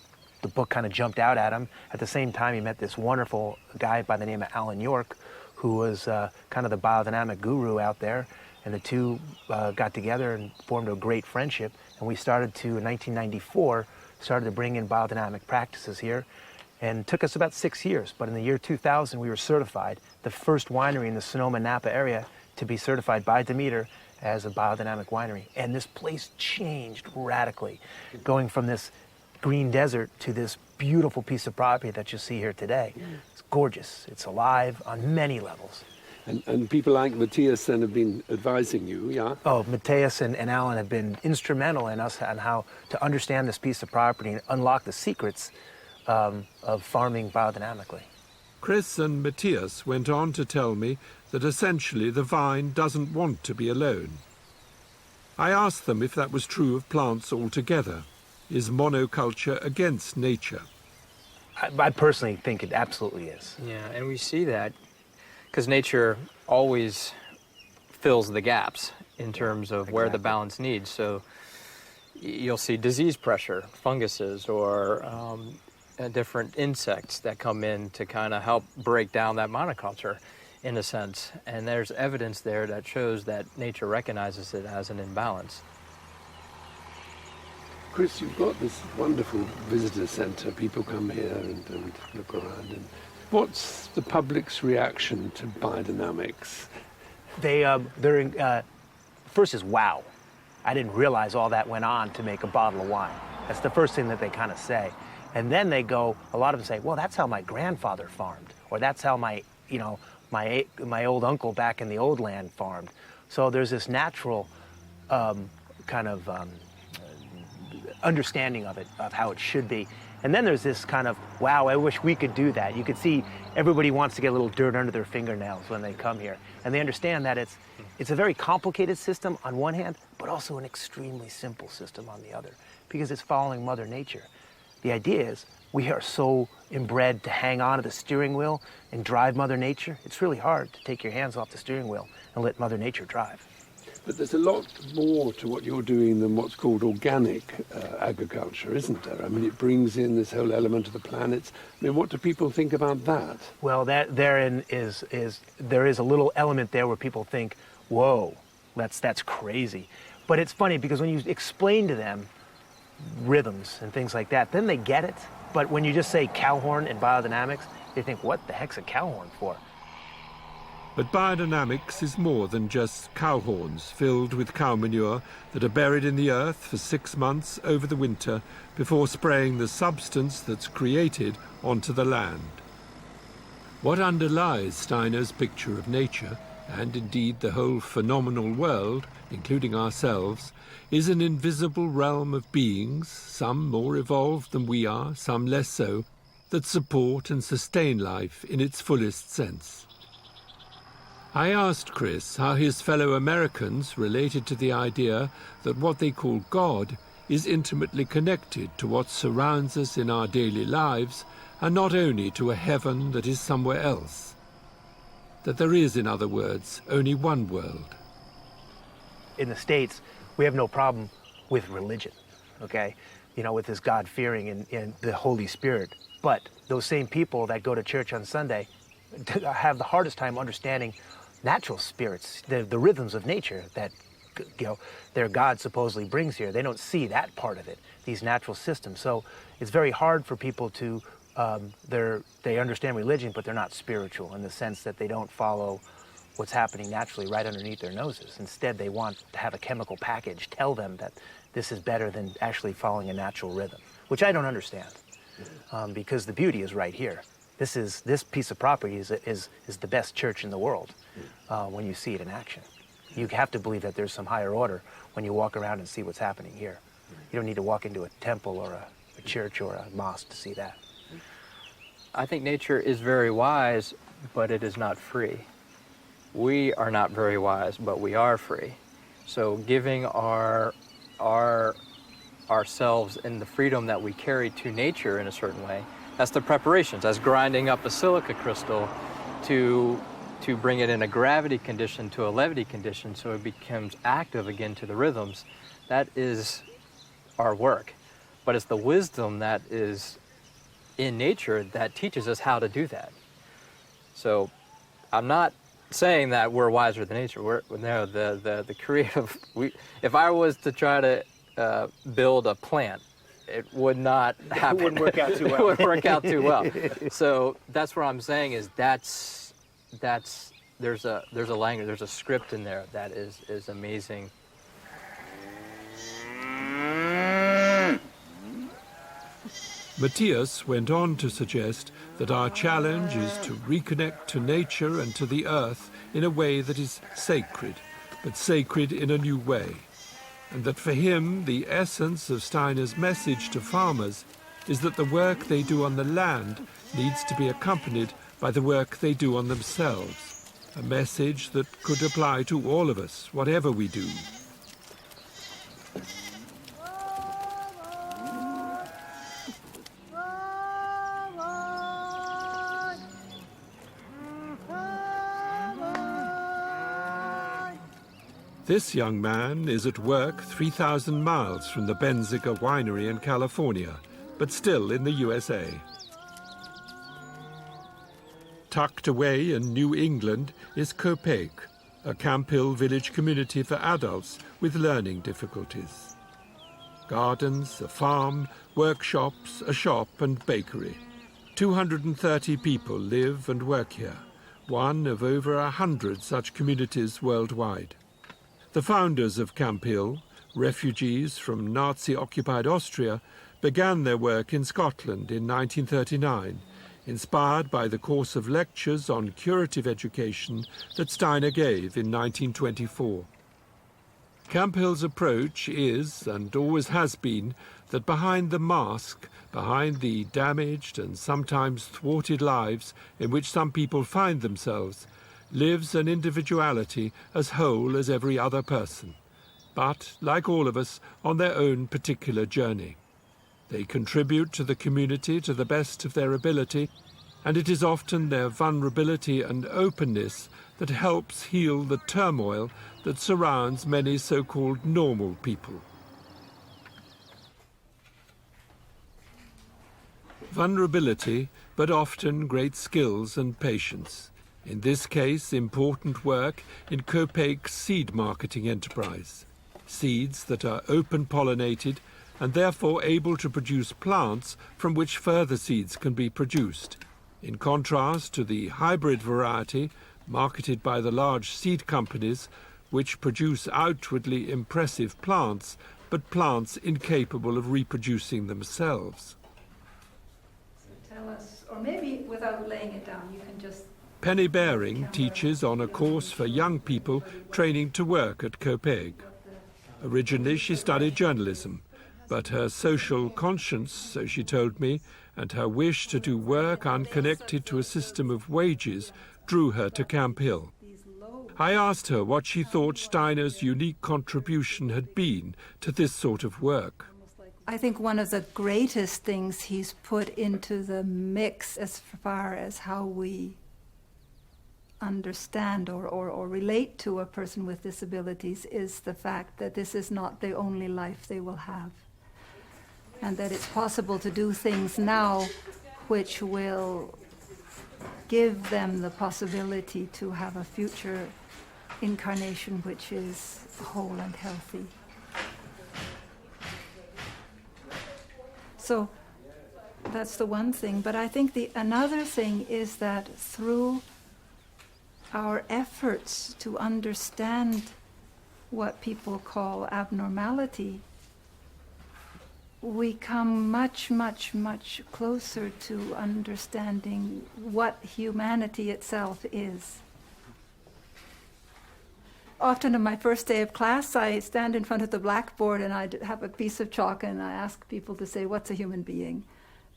book kind of jumped out at him. At the same time, he met this wonderful guy by the name of Alan York, who was kind of the biodynamic guru out there, and the two got together and formed a great friendship, and we started to, in 1994, started to bring in biodynamic practices here, and it took us about 6 years, but in the year 2000, we were certified, the first winery in the Sonoma-Napa area to be certified by Demeter as a biodynamic winery. And this place changed radically, going from this green desert to this beautiful piece of property that you see here today. It's gorgeous. It's alive on many levels. And people like Matthias then have been advising you, yeah? Oh, Matthias and Alan have been instrumental in us on how to understand this piece of property and unlock the secrets of farming biodynamically. Chris and Matthias went on to tell me that essentially the vine doesn't want to be alone. I asked them if that was true of plants altogether. Is monoculture against nature? I personally think it absolutely is. Yeah, and we see that because nature always fills the gaps in terms of where the balance needs. So you'll see disease pressure, funguses, or different insects that come in to kind of help break down that monoculture in a sense. And there's evidence there that shows that nature recognizes it as an imbalance. Chris, you've got this wonderful visitor centre. People come here and look around. And what's the public's reaction to biodynamics? First is wow. I didn't realize all that went on to make a bottle of wine. That's the first thing that they kind of say. And then they go, a lot of them say, well, that's how my grandfather farmed, or that's how my old uncle back in the old land farmed. So there's this natural kind of understanding of it, of how it should be. And then there's this kind of, wow, I wish we could do that. You could see everybody wants to get a little dirt under their fingernails when they come here. And they understand that it's a very complicated system on one hand, but also an extremely simple system on the other, because it's following Mother Nature. The idea is we are so inbred to hang on to the steering wheel and drive Mother Nature. It's really hard to take your hands off the steering wheel and let Mother Nature drive. But there's a lot more to what you're doing than what's called organic agriculture, isn't there? I mean, it brings in this whole element of the planets. I mean, what do people think about that? Well, there is a little element there where people think, whoa, that's crazy. But it's funny because when you explain to them rhythms and things like that, then they get it. But when you just say cow horn and biodynamics, they think, what the heck's a cow horn for? But biodynamics is more than just cow horns filled with cow manure that are buried in the earth for 6 months over the winter before spraying the substance that's created onto the land. What underlies Steiner's picture of nature, and indeed the whole phenomenal world, including ourselves, is an invisible realm of beings, some more evolved than we are, some less so, that support and sustain life in its fullest sense. I asked Chris how his fellow Americans related to the idea that what they call God is intimately connected to what surrounds us in our daily lives, and not only to a heaven that is somewhere else. That there is, in other words, only one world. In the States, we have no problem with religion, okay? You know, with this God-fearing and the Holy Spirit. But those same people that go to church on Sunday have the hardest time understanding natural spirits, the rhythms of nature that, you know, their God supposedly brings here. They don't see that part of it, these natural systems. So it's very hard for people to, they understand religion, but they're not spiritual in the sense that they don't follow what's happening naturally right underneath their noses. Instead, they want to have a chemical package tell them that this is better than actually following a natural rhythm, which I don't understand, because the beauty is right here. This piece of property is the best church in the world when you see it in action. You have to believe that there's some higher order when you walk around and see what's happening here. You don't need to walk into a temple or a church or a mosque to see that. I think nature is very wise, but it is not free. We are not very wise, but we are free. So giving ourselves in the freedom that we carry to nature in a certain way, that's the preparations. That's grinding up a silica crystal to bring it in a gravity condition to a levity condition so it becomes active again to the rhythms. That is our work. But it's the wisdom that is in nature that teaches us how to do that. So I'm not saying that we're wiser than nature. The creative, if I was to try to build a plant, it would not happen. It wouldn't work out too well. It wouldn't work out too well. So that's what I'm saying is there's a language, there's a script in there that is amazing. Matthias went on to suggest that our challenge is to reconnect to nature and to the earth in a way that is sacred, but sacred in a new way. And that for him, the essence of Steiner's message to farmers is that the work they do on the land needs to be accompanied by the work they do on themselves, a message that could apply to all of us, whatever we do. This young man is at work 3,000 miles from the Benziger winery in California, but still in the USA. Tucked away in New England is Copiague, a Camp Hill village community for adults with learning difficulties. Gardens, a farm, workshops, a shop and bakery. 230 people live and work here, one of over 100 such communities worldwide. The founders of Camp Hill, refugees from Nazi-occupied Austria, began their work in Scotland in 1939, inspired by the course of lectures on curative education that Steiner gave in 1924. Camp Hill's approach is, and always has been, that behind the mask, behind the damaged and sometimes thwarted lives in which some people find themselves, lives an individuality as whole as every other person, but, like all of us, on their own particular journey. They contribute to the community to the best of their ability, and it is often their vulnerability and openness that helps heal the turmoil that surrounds many so-called normal people. Vulnerability, but often great skills and patience. In this case, important work in Copiague's seed marketing enterprise. Seeds that are open-pollinated and therefore able to produce plants from which further seeds can be produced, in contrast to the hybrid variety marketed by the large seed companies, which produce outwardly impressive plants, but plants incapable of reproducing themselves. So tell us, or maybe without laying it down, you can just... Penny Baring teaches on a course for young people training to work at Copiague. Originally, she studied journalism, but her social conscience, so she told me, and her wish to do work unconnected to a system of wages drew her to Camp Hill. I asked her what she thought Steiner's unique contribution had been to this sort of work. I think one of the greatest things he's put into the mix as far as how we understand or relate to a person with disabilities is the fact that this is not the only life they will have, and that it's possible to do things now which will give them the possibility to have a future incarnation which is whole and healthy. So that's the one thing, but I think another thing is that through our efforts to understand what people call abnormality, we come much, much, much closer to understanding what humanity itself is. Often on my first day of class, I stand in front of the blackboard and I have a piece of chalk and I ask people to say, what's a human being?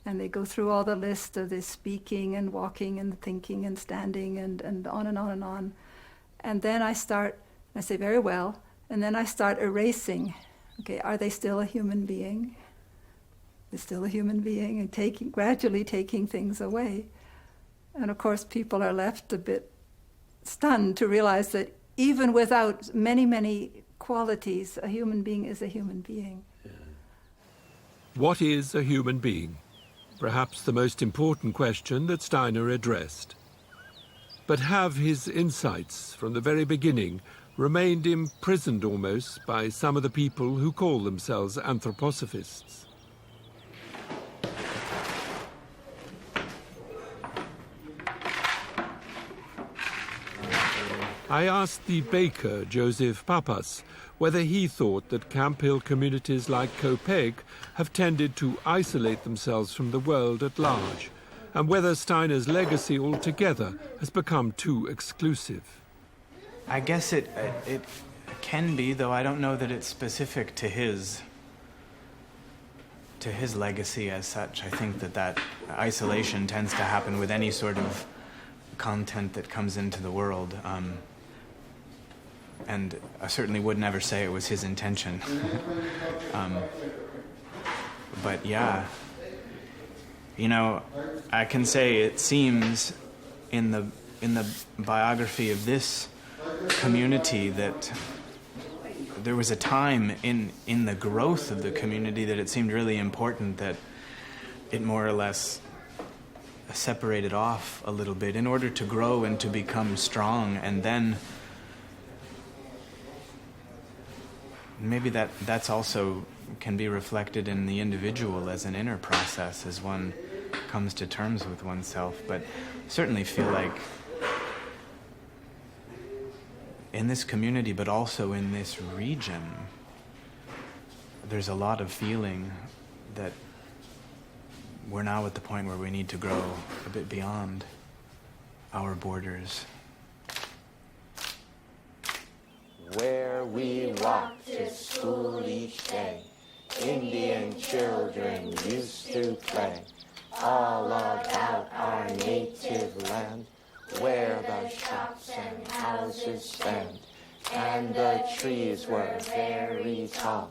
And they go through all the list of this speaking and walking and thinking and standing and on and on and on. And then I say, very well, and then I start erasing. Okay, are they still a human being? They're still a human being, and gradually taking things away. And of course, people are left a bit stunned to realize that even without many, many qualities, a human being is a human being. What is a human being? Perhaps the most important question that Steiner addressed. But have his insights from the very beginning remained imprisoned almost by some of the people who call themselves anthroposophists? I asked the baker, Joseph Papas, whether he thought that Camp Hill communities like Copiague have tended to isolate themselves from the world at large, and whether Steiner's legacy altogether has become too exclusive. I guess it can be, though I don't know that it's specific to his legacy as such. I think that isolation tends to happen with any sort of content that comes into the world. And I certainly would never say it was his intention. But yeah, you know, I can say it seems in the biography of this community that there was a time in the growth of the community that it seemed really important that it more or less separated off a little bit in order to grow and to become strong, and then maybe that's also can be reflected in the individual as an inner process as one comes to terms with oneself. But certainly feel like in this community, but also in this region, there's a lot of feeling that we're now at the point where we need to grow a bit beyond our borders. Where we walked to school each day, Indian children used to play, all about our native land, where the shops and houses stand, and the trees were very tall,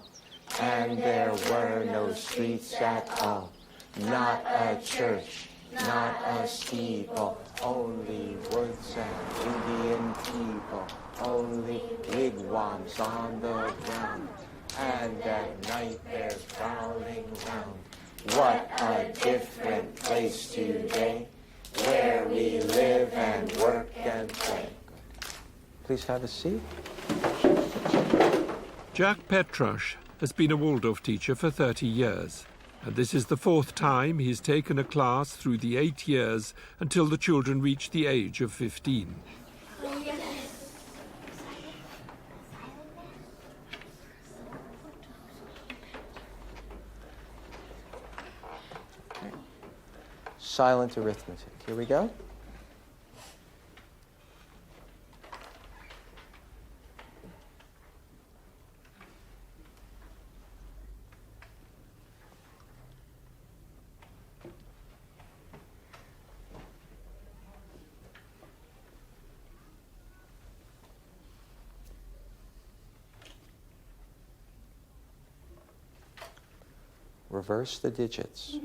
and there were no streets at all, not a church, not a steeple, only woods and Indian people, only wigwams on the ground, and at night they're prowling round. What a different place today, where we live and work and play. Please have a seat. Jack Petrush has been a Waldorf teacher for 30 years, and this is the 4th time he's taken a class through the 8 years until the children reach the age of 15. Silent arithmetic. Here we go. Reverse the digits.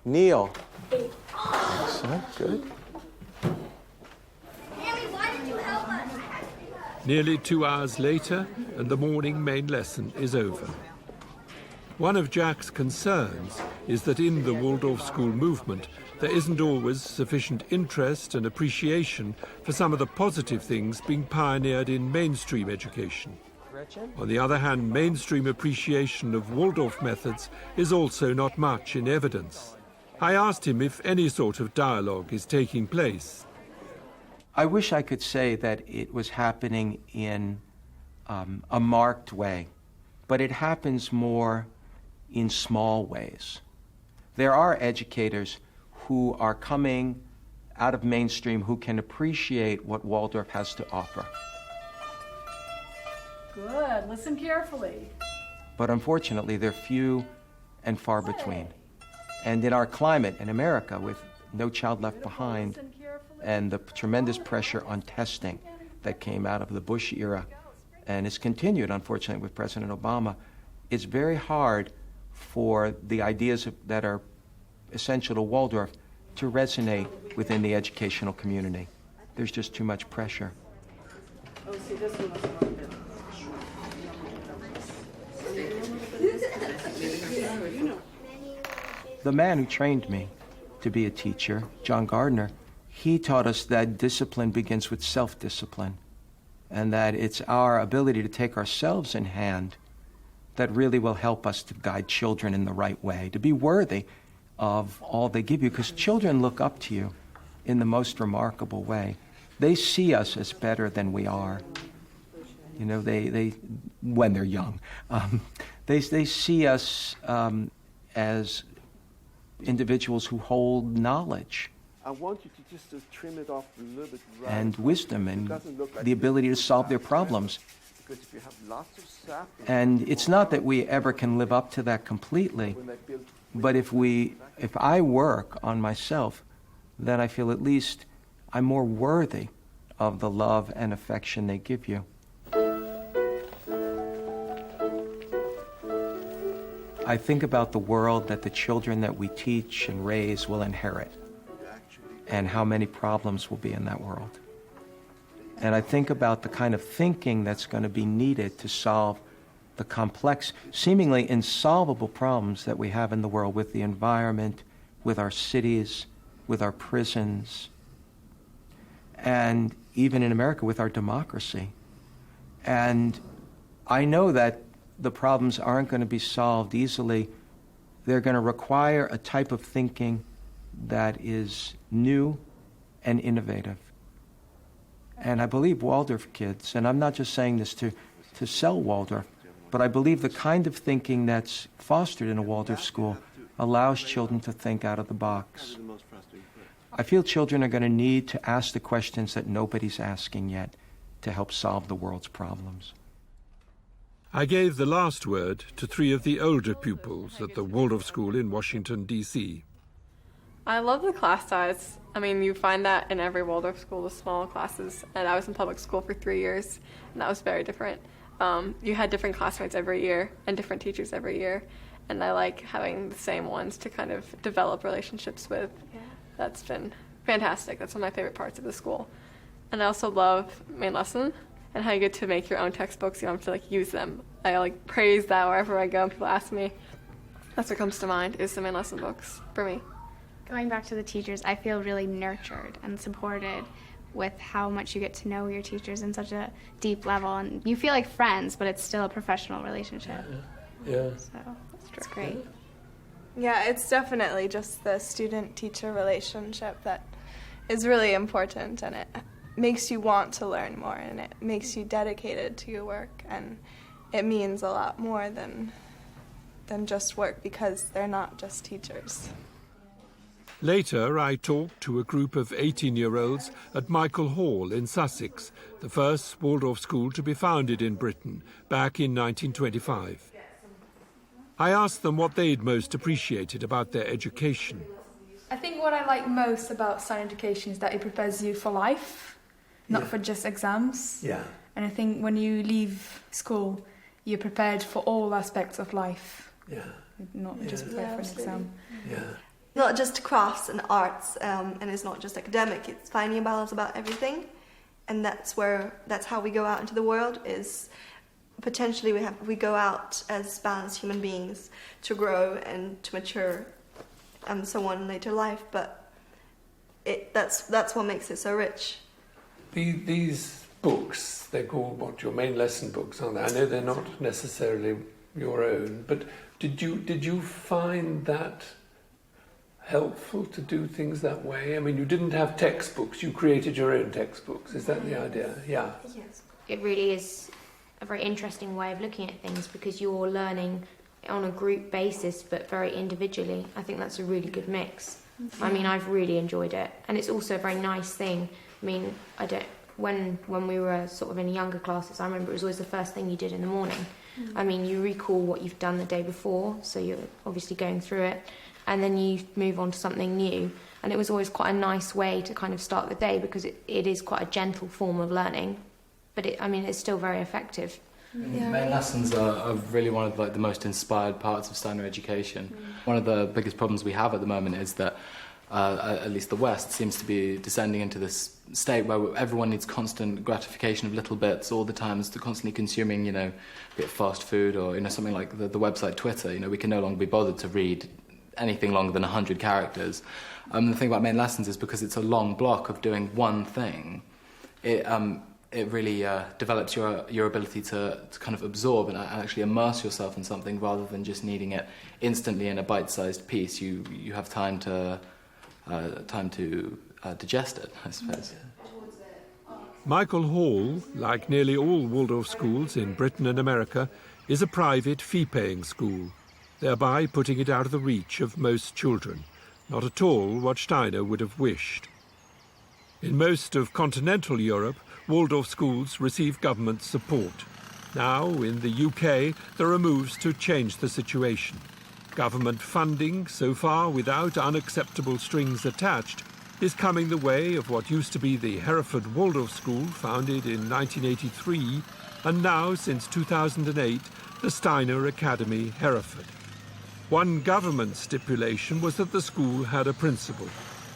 Kneel. Excellent, good. Nearly 2 hours later, and the morning main lesson is over. One of Jack's concerns is that in the Waldorf school movement, there isn't always sufficient interest and appreciation for some of the positive things being pioneered in mainstream education. On the other hand, mainstream appreciation of Waldorf methods is also not much in evidence. I asked him if any sort of dialogue is taking place. I wish I could say that it was happening in a marked way, but it happens more in small ways. There are educators who are coming out of mainstream who can appreciate what Waldorf has to offer. Good. Listen carefully. But unfortunately, they're few and far between. And in our climate in America, with No Child Left Behind and the tremendous pressure on testing that came out of the Bush era and is continued, unfortunately, with President Obama, it's very hard for the ideas that are essential to Waldorf to resonate within the educational community. There's just too much pressure. Oh, see, this one was wrong. The man who trained me to be a teacher, John Gardner, he taught us that discipline begins with self-discipline. and that it's our ability to take ourselves in hand that really will help us to guide children in the right way, to be worthy of all they give you, because children look up to you in the most remarkable way. They see us as better than we are. You know, they when they're young, they see us as individuals who hold knowledge I want you to just trim it off a little bit right and wisdom and like the ability to solve their problems. because if you have lots of sap, And it's not that we ever can live up to that completely, but if I work on myself, then I feel at least I'm more worthy of the love and affection they give you. I think about the world that the children that we teach and raise will inherit, and how many problems will be in that world. And I think about the kind of thinking that's going to be needed to solve the complex, seemingly insolvable problems that we have in the world with the environment, with our cities, with our prisons, and even in America with our democracy. And I know that the problems aren't going to be solved easily. They're going to require a type of thinking that is new and innovative. And I believe Waldorf kids, and I'm not just saying this to sell Waldorf, but I believe the kind of thinking that's fostered in a Waldorf school allows children to think out of the box. I feel children are going to need to ask the questions that nobody's asking yet to help solve the world's problems. I gave the last word to 3 of the older pupils at the Waldorf School in Washington, D.C. I love the class size. I mean, you find that in every Waldorf school, the small classes. And I was in public school for 3 years, and that was very different. You had different classmates every year and different teachers every year. And I like having the same ones to kind of develop relationships with. Yeah. That's been fantastic. That's one of my favorite parts of the school. And I also love main lesson and how you get to make your own textbooks. You don't have to use them. I praise that wherever I go and people ask me. That's what comes to mind is the main lesson books for me. Going back to the teachers, I feel really nurtured and supported with how much you get to know your teachers in such a deep level. And you feel like friends, but it's still a professional relationship. Yeah. So that's great. Yeah, it's definitely just the student-teacher relationship that is really important, and it makes you want to learn more, and it makes you dedicated to your work, and it means a lot more than just work because they're not just teachers. Later, I talked to a group of 18-year-olds at Michael Hall in Sussex, the first Waldorf school to be founded in Britain back in 1925. I asked them what they'd most appreciated about their education. I think what I like most about Steiner education is that it prepares you for life, not for just exams. Yeah. And I think when you leave school, you're prepared for all aspects of life. Yeah. Not just prepared for an exam. Yeah. Not just crafts and arts, and it's not just academic. It's finding a balance about everything, and that's how we go out into the world. Is potentially we go out as balanced human beings to grow and to mature, and so on in later life. But that's what makes it so rich. These books, they're called your main lesson books, aren't they? I know they're not necessarily your own, but did you find that helpful to do things that way? I mean, you didn't have textbooks, you created your own textbooks. Is that the idea? Yeah. Yes. It really is a very interesting way of looking at things because you're learning on a group basis but very individually. I think that's a really good mix. Mm-hmm. I mean, I've really enjoyed it, and it's also a very nice thing. I mean, when we were sort of in younger classes, I remember it was always the first thing you did in the morning. Mm-hmm. I mean, you recall what you've done the day before, so you're obviously going through it, and then you move on to something new. And it was always quite a nice way to kind of start the day because it is quite a gentle form of learning, but it's still very effective. Yeah. Main lessons are really one of the most inspired parts of Steiner education. One of the biggest problems we have at the moment is that at least the West seems to be descending into this state where everyone needs constant gratification of little bits all the time, so constantly consuming, be it fast food or something like the website Twitter. We can no longer be bothered to read anything longer than 100 characters. The thing about main lessons is because it's a long block of doing one thing, it really develops your ability to kind of absorb and actually immerse yourself in something rather than just needing it instantly in a bite-sized piece. You have time to digest it, I suppose. Michael Hall, like nearly all Waldorf schools in Britain and America, is a private fee-paying school, thereby putting it out of the reach of most children, not at all what Steiner would have wished. In most of continental Europe, Waldorf schools receive government support. Now, in the UK, there are moves to change the situation. Government funding, so far without unacceptable strings attached, is coming the way of what used to be the Hereford Waldorf School, founded in 1983, and now, since 2008, the Steiner Academy, Hereford. One government stipulation was that the school had a principal.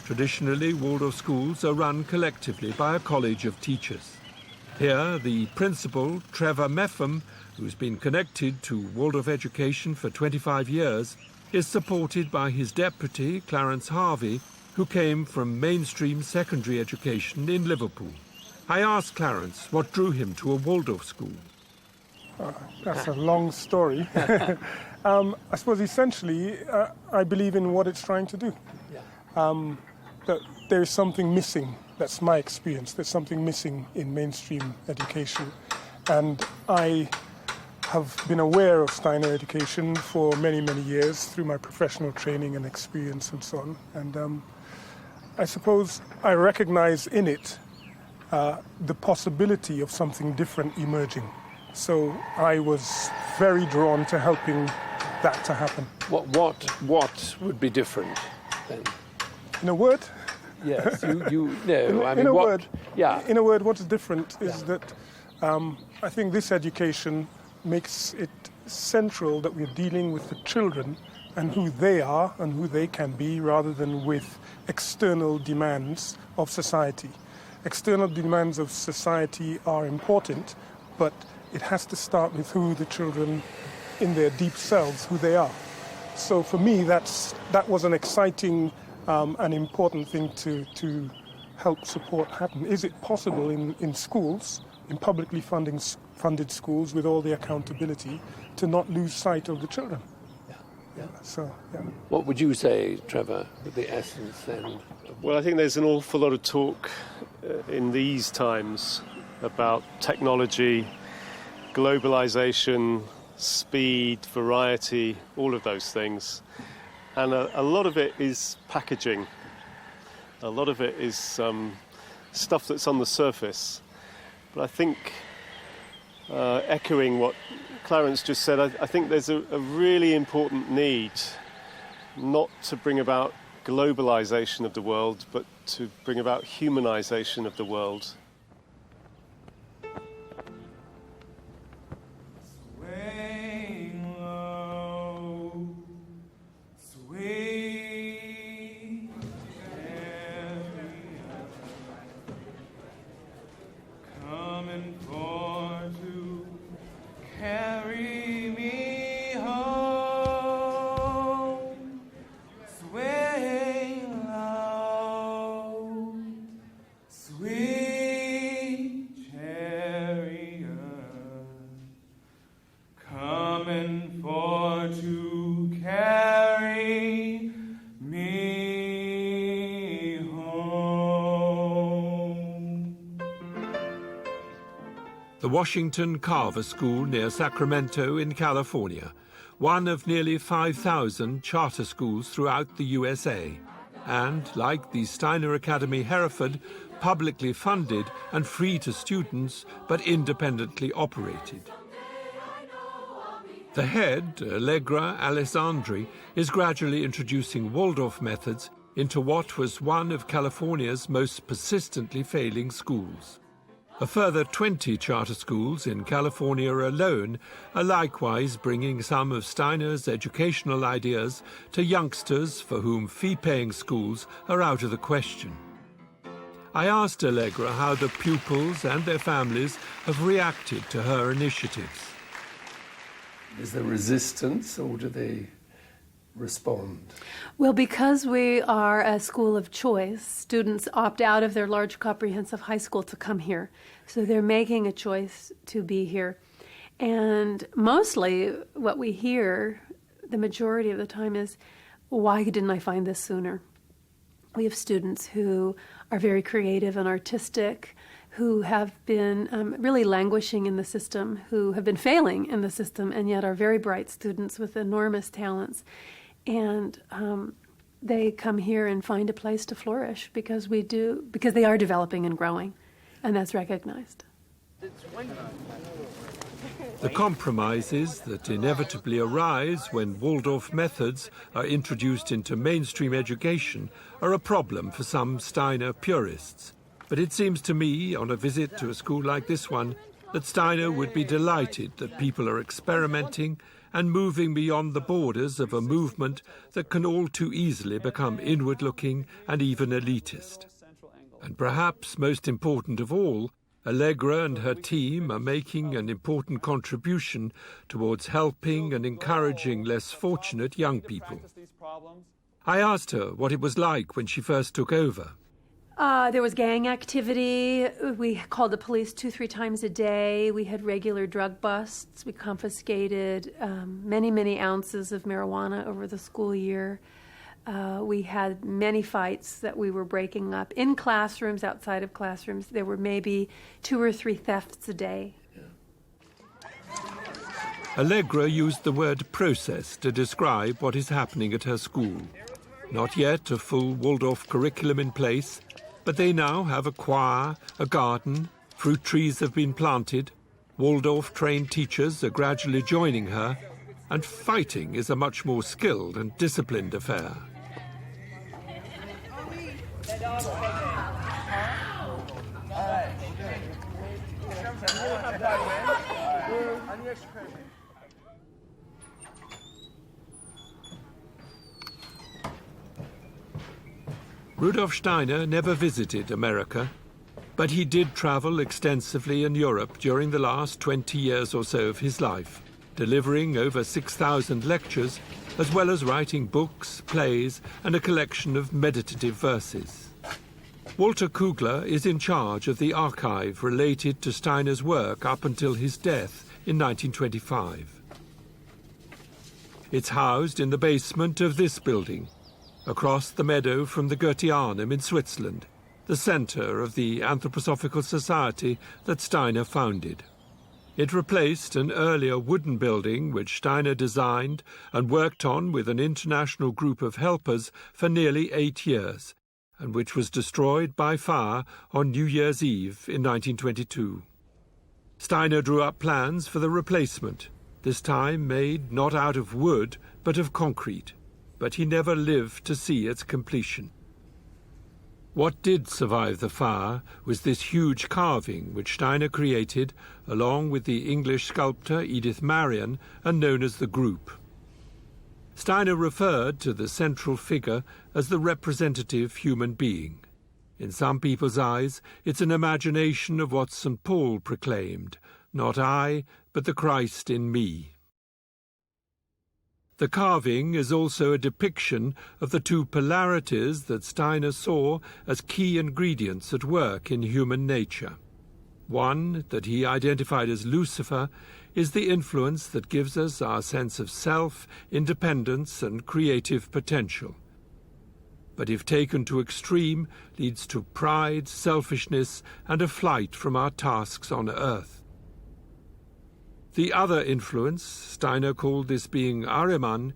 Traditionally, Waldorf schools are run collectively by a college of teachers. Here, the principal, Trevor Meffam, who's been connected to Waldorf education for 25 years, is supported by his deputy, Clarence Harvey, who came from mainstream secondary education in Liverpool. I asked Clarence what drew him to a Waldorf school. That's a long story. I suppose essentially, I believe in what it's trying to do. That there is something missing. That's my experience. There's something missing in mainstream education. And I have been aware of Steiner education for many, many years through my professional training and experience and so on. And I suppose I recognize in it the possibility of something different emerging. So I was very drawn to helping that to happen. What would be different then? In a word? Yes, you know. In a word, yeah. In a word, what's different is that I think this education makes it central that we're dealing with the children and who they are and who they can be, rather than with external demands of society. External demands of society are important, but it has to start with who the children in their deep selves, who they are. So for me, that was an exciting and important thing to help support happen. Is it possible in schools, in publicly funded schools with all the accountability, to not lose sight of the children? Yeah. So, yeah. What would you say, Trevor, with the essence then? Well, I think there's an awful lot of talk in these times about technology, globalization, speed, variety, all of those things. And a lot of it is packaging. A lot of it is stuff that's on the surface. But I think, echoing what Clarence just said, I think there's a really important need not to bring about globalization of the world, but to bring about humanization of the world. The Washington Carver School near Sacramento in California, one of nearly 5,000 charter schools throughout the USA, and, like the Steiner Academy Hereford, publicly funded and free to students, but independently operated. The head, Allegra Alessandri, is gradually introducing Waldorf methods into what was one of California's most persistently failing schools. A further 20 charter schools in California alone are likewise bringing some of Steiner's educational ideas to youngsters for whom fee-paying schools are out of the question. I asked Allegra how the pupils and their families have reacted to her initiatives. Is there resistance, or do they respond? Well, because we are a school of choice, students opt out of their large comprehensive high school to come here. So they're making a choice to be here. And mostly what we hear, the majority of the time, is, why didn't I find this sooner? We have students who are very creative and artistic, who have been really languishing in the system, who have been failing in the system, and yet are very bright students with enormous talents. And they come here and find a place to flourish because they are developing and growing, and that's recognized. The compromises that inevitably arise when Waldorf methods are introduced into mainstream education are a problem for some Steiner purists. But it seems to me, on a visit to a school like this one, that Steiner would be delighted that people are experimenting and moving beyond the borders of a movement that can all too easily become inward-looking and even elitist. And perhaps most important of all, Allegra and her team are making an important contribution towards helping and encouraging less fortunate young people. I asked her what it was like when she first took over. There was gang activity. We called the police 2-3 times a day. We had regular drug busts. We confiscated many ounces of marijuana over the school year. We had many fights that we were breaking up in classrooms, outside of classrooms. There were maybe 2 or 3 thefts a day. Allegra used the word process to describe what is happening at her school. Not yet a full Waldorf curriculum in place, but they now have a choir, a garden, fruit trees have been planted, Waldorf-trained teachers are gradually joining her, and fighting is a much more skilled and disciplined affair. Rudolf Steiner never visited America, but he did travel extensively in Europe during the last 20 years or so of his life, delivering over 6,000 lectures, as well as writing books, plays, and a collection of meditative verses. Walter Kugler is in charge of the archive related to Steiner's work up until his death in 1925. It's housed in the basement of this building, across the meadow from the Goetheanum in Switzerland, the center of the Anthroposophical Society that Steiner founded. It replaced an earlier wooden building which Steiner designed and worked on with an international group of helpers for nearly 8 years, and which was destroyed by fire on New Year's Eve in 1922. Steiner drew up plans for the replacement, this time made not out of wood but of concrete, but he never lived to see its completion. What did survive the fire was this huge carving which Steiner created along with the English sculptor Edith Marion and known as the Group. Steiner referred to the central figure as the representative human being. In some people's eyes, it's an imagination of what St. Paul proclaimed, not I, but the Christ in me. The carving is also a depiction of the 2 polarities that Steiner saw as key ingredients at work in human nature. One, that he identified as Lucifer, is the influence that gives us our sense of self, independence, and creative potential. But if taken to extreme, leads to pride, selfishness, and a flight from our tasks on earth. The other influence, Steiner called this being Ahriman,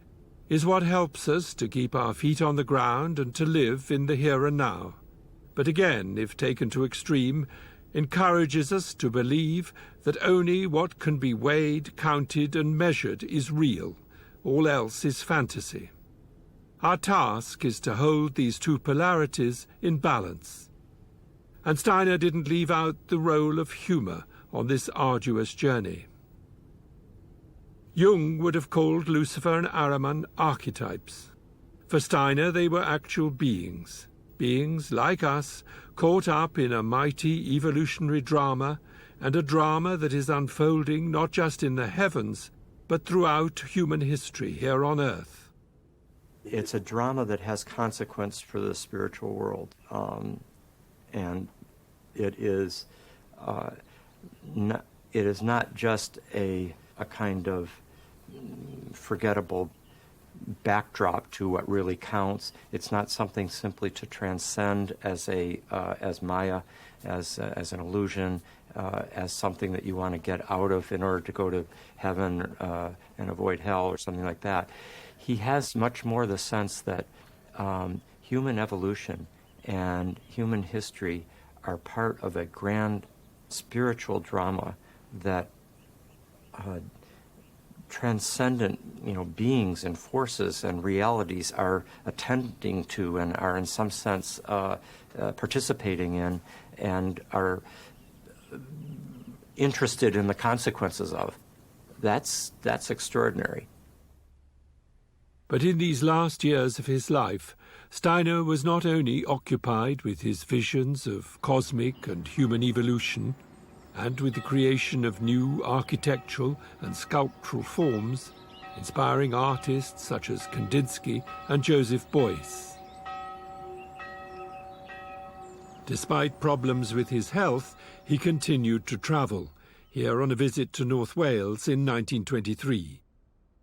is what helps us to keep our feet on the ground and to live in the here and now. But again, if taken to extreme, encourages us to believe that only what can be weighed, counted, and measured is real. All else is fantasy. Our task is to hold these 2 polarities in balance. And Steiner didn't leave out the role of humor on this arduous journey. Jung would have called Lucifer and Ahriman archetypes. For Steiner, they were actual beings like us, caught up in a mighty evolutionary drama, and a drama that is unfolding not just in the heavens, but throughout human history here on earth. It's a drama that has consequence for the spiritual world, and it is it is not just a kind of forgettable backdrop to what really counts. It's not something simply to transcend as Maya, as an illusion, as something that you want to get out of in order to go to heaven and avoid hell or something like that. He has much more the sense that human evolution and human history are part of a grand spiritual drama that transcendent, beings and forces and realities are attending to and are in some sense participating in and are interested in the consequences of. That's extraordinary. But in these last years of his life, Steiner was not only occupied with his visions of cosmic and human evolution, and with the creation of new architectural and sculptural forms, inspiring artists such as Kandinsky and Joseph Beuys. Despite problems with his health, he continued to travel, here on a visit to North Wales in 1923.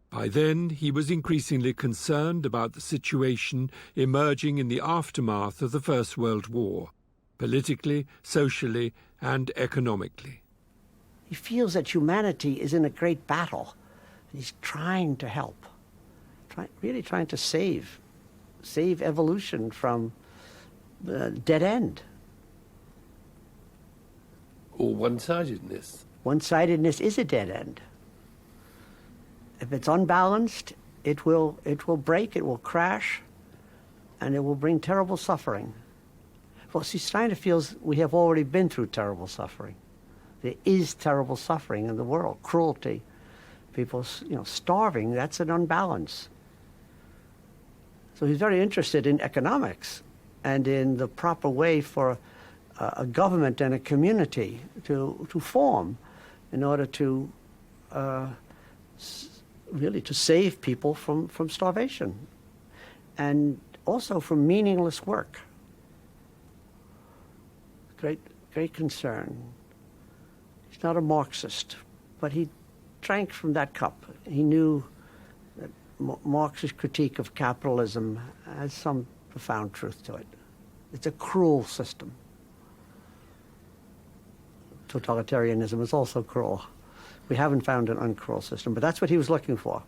By then, he was increasingly concerned about the situation emerging in the aftermath of the First World War, politically, socially, and economically. He feels that humanity is in a great battle. He's trying to help, really trying to save evolution from the dead end. Or one-sidedness. One-sidedness is a dead end. If it's unbalanced, it will break, it will crash, and it will bring terrible suffering. Well, see, Steiner feels we have already been through terrible suffering. There is terrible suffering in the world, cruelty, people, starving. That's an unbalance. So he's very interested in economics and in the proper way for a government and a community to form in order to really to save people from starvation and also from meaningless work. Great concern. He's not a Marxist, but he drank from that cup. He knew that Marx's critique of capitalism has some profound truth to it. It's a cruel system. Totalitarianism is also cruel. We haven't found an uncruel system, but that's what he was looking for,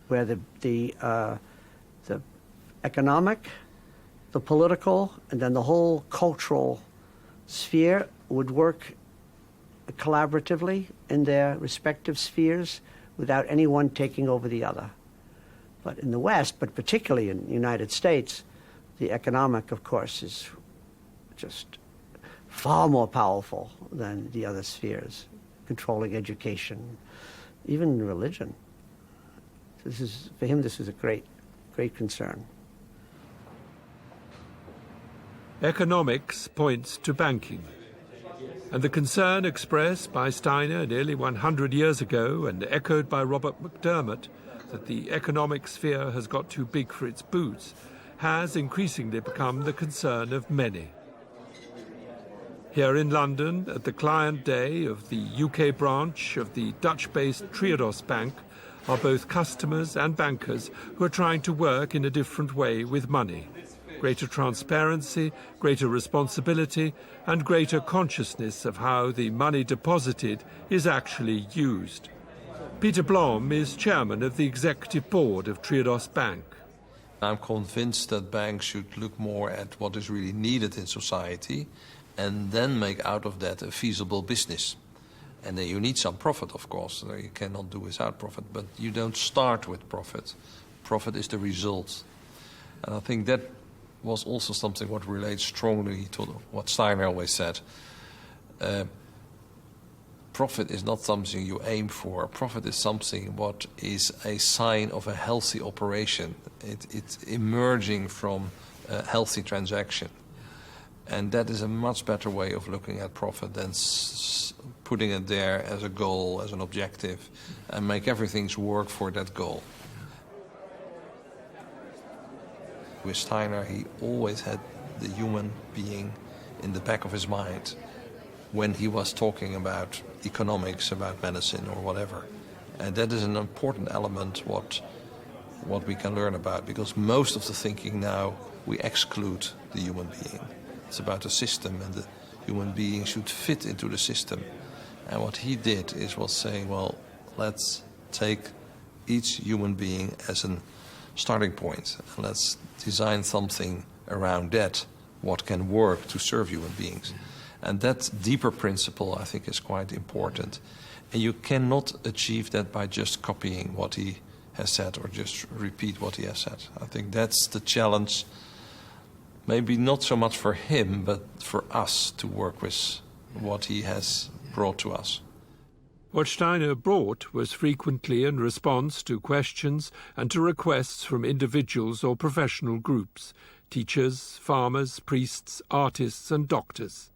where the economic, the political, and then the whole cultural sphere would work collaboratively in their respective spheres without anyone taking over the other. But in the West, but particularly in the United States, the economic, of course, is just far more powerful than the other spheres, controlling education, even religion. For him, this is a great concern. Economics points to banking, and the concern expressed by Steiner nearly 100 years ago and echoed by Robert McDermott that the economic sphere has got too big for its boots has increasingly become the concern of many. Here in London, at the client day of the UK branch of the Dutch-based Triodos Bank, are both customers and bankers who are trying to work in a different way with money. Greater transparency, greater responsibility, and greater consciousness of how the money deposited is actually used. Peter Blom is chairman of the executive board of Triodos Bank. I'm convinced that banks should look more at what is really needed in society and then make out of that a feasible business. And then you need some profit, of course. You cannot do without profit, but you don't start with profit. Profit is the result. And I think that was also something what relates strongly to what Steiner always said. Profit is not something you aim for. Profit is something what is a sign of a healthy operation. It's emerging from a healthy transaction. And that is a much better way of looking at profit than putting it there as a goal, as an objective, and make everything work for that goal. With Steiner, he always had the human being in the back of his mind. when he was talking about economics, about medicine or whatever. And that is an important element what we can learn about, because most of the thinking now, we exclude the human being. It's about the system, and the human being should fit into the system. And what he did was saying, well, let's take each human being as a starting point, and let's design something around that, what can work to serve human beings. And that deeper principle, I think, is quite important. And you cannot achieve that by just copying what he has said or just repeat what he has said. I think that's the challenge, maybe not so much for him, but for us to work with what he has brought to us. What Steiner brought was frequently in response to questions and to requests from individuals or professional groups, teachers, farmers, priests, artists and doctors.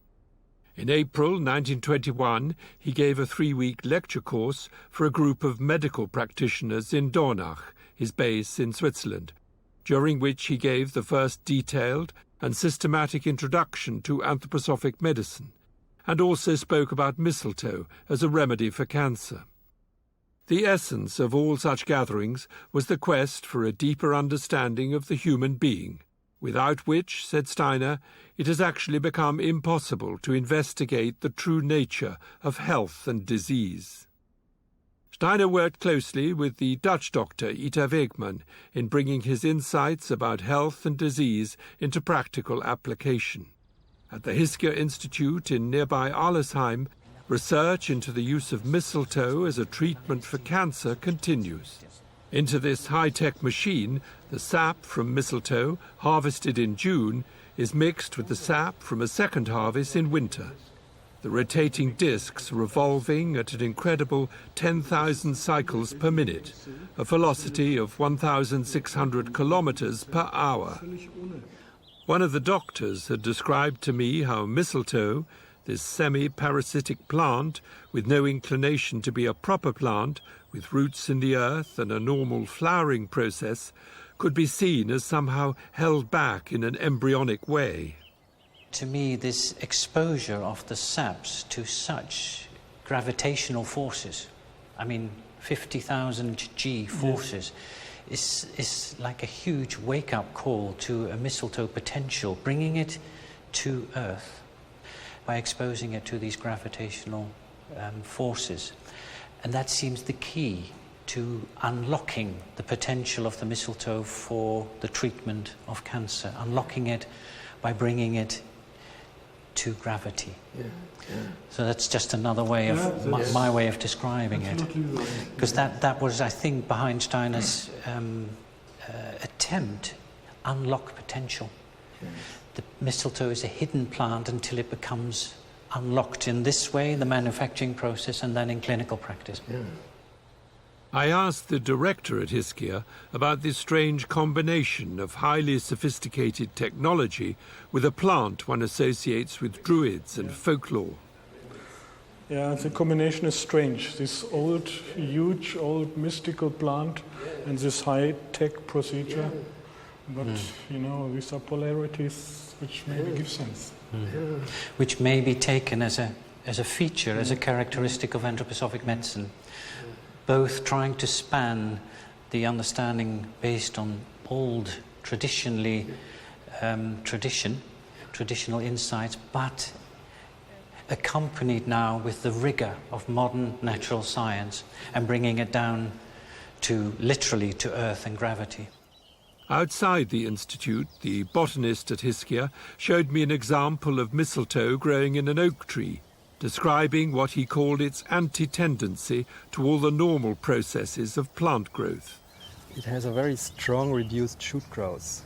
In April 1921, he gave a 3-week lecture course for a group of medical practitioners in Dornach, his base in Switzerland, during which he gave the first detailed and systematic introduction to anthroposophic medicine, and also spoke about mistletoe as a remedy for cancer. The essence of all such gatherings was the quest for a deeper understanding of the human being, without which, said Steiner, it has actually become impossible to investigate the true nature of health and disease. Steiner worked closely with the Dutch doctor Ita Wegman in bringing his insights about health and disease into practical application. At the Hiskier Institute in nearby Arlesheim, research into the use of mistletoe as a treatment for cancer continues. Into this high-tech machine, the sap from mistletoe, harvested in June, is mixed with the sap from a second harvest in winter. The rotating discs revolving at an incredible 10,000 cycles per minute, a velocity of 1,600 kilometers per hour. One of the doctors had described to me how mistletoe, this semi-parasitic plant with no inclination to be a proper plant, with roots in the earth and a normal flowering process, could be seen as somehow held back in an embryonic way. To me, this exposure of the saps to such gravitational forces, 50,000 G forces, is like a huge wake-up call to a mistletoe potential, bringing it to Earth by exposing it to these gravitational forces. And that seems the key to unlocking the potential of the mistletoe for the treatment of cancer, unlocking it by bringing it to gravity. So that's just another way of my way of describing it. Because that was, I think, behind Steiner's attempt, unlock potential. The mistletoe is a hidden plant until it becomes unlocked in this way, the manufacturing process, and then in clinical practice. I asked the director at Hiskier about this strange combination of highly sophisticated technology with a plant one associates with druids and folklore. Yeah, the combination is strange. This old, huge, old mystical plant and this high-tech procedure. But, these are polarities which maybe give sense. Which may be taken as a feature, as a characteristic of anthroposophic medicine, both trying to span the understanding based on old, traditional insights, but accompanied now with the rigor of modern natural science and bringing it down to literally to earth and gravity. Outside the institute, the botanist at Hiskier showed me an example of mistletoe growing in an oak tree, describing what he called its anti-tendency to all the normal processes of plant growth. It has a very strong reduced shoot growth.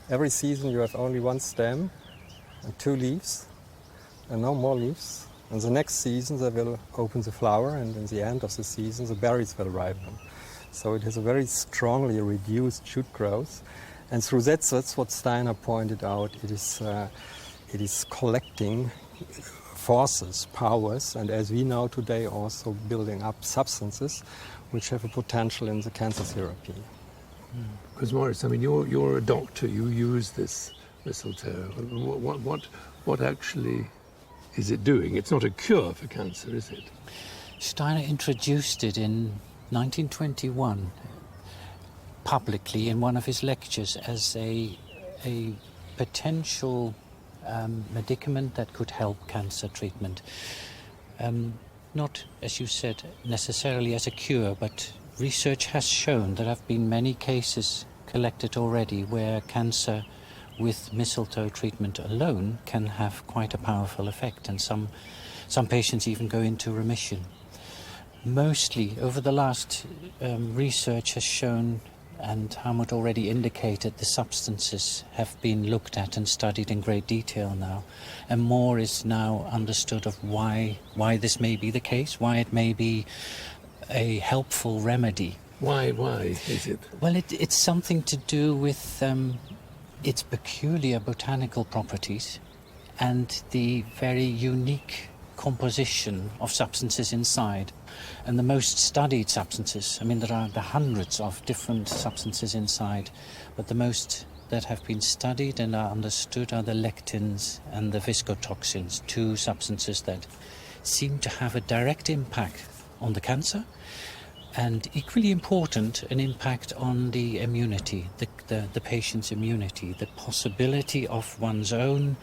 Every season you have only one stem and 2 leaves, and no more leaves. And the next season they will open the flower, and in the end of the season the berries will ripen. So it has a very strongly reduced shoot growth. And through that's what Steiner pointed out. It is collecting forces, powers, and as we know today, also building up substances which have a potential in the cancer therapy. Because Maurice, you're a doctor. You use this mistletoe. What actually is it doing? It's not a cure for cancer, is it? Steiner introduced it in 1921 publicly in one of his lectures as a potential medicament that could help cancer treatment. Not, as you said, necessarily as a cure, but research has shown there have been many cases collected already where cancer with mistletoe treatment alone can have quite a powerful effect, and some patients even go into remission. Mostly, over the last research has shown, and Hamid already indicated, the substances have been looked at and studied in great detail now, and more is now understood of why this may be the case, why it may be a helpful remedy. Why is it? Well, it's something to do with its peculiar botanical properties and the very unique composition of substances inside. And the most studied substances, I mean, there are the hundreds of different substances inside, but the most that have been studied and are understood are the lectins and the viscotoxins, two substances that seem to have a direct impact on the cancer, and equally important, an impact on the immunity, the patient's immunity, the possibility of one's own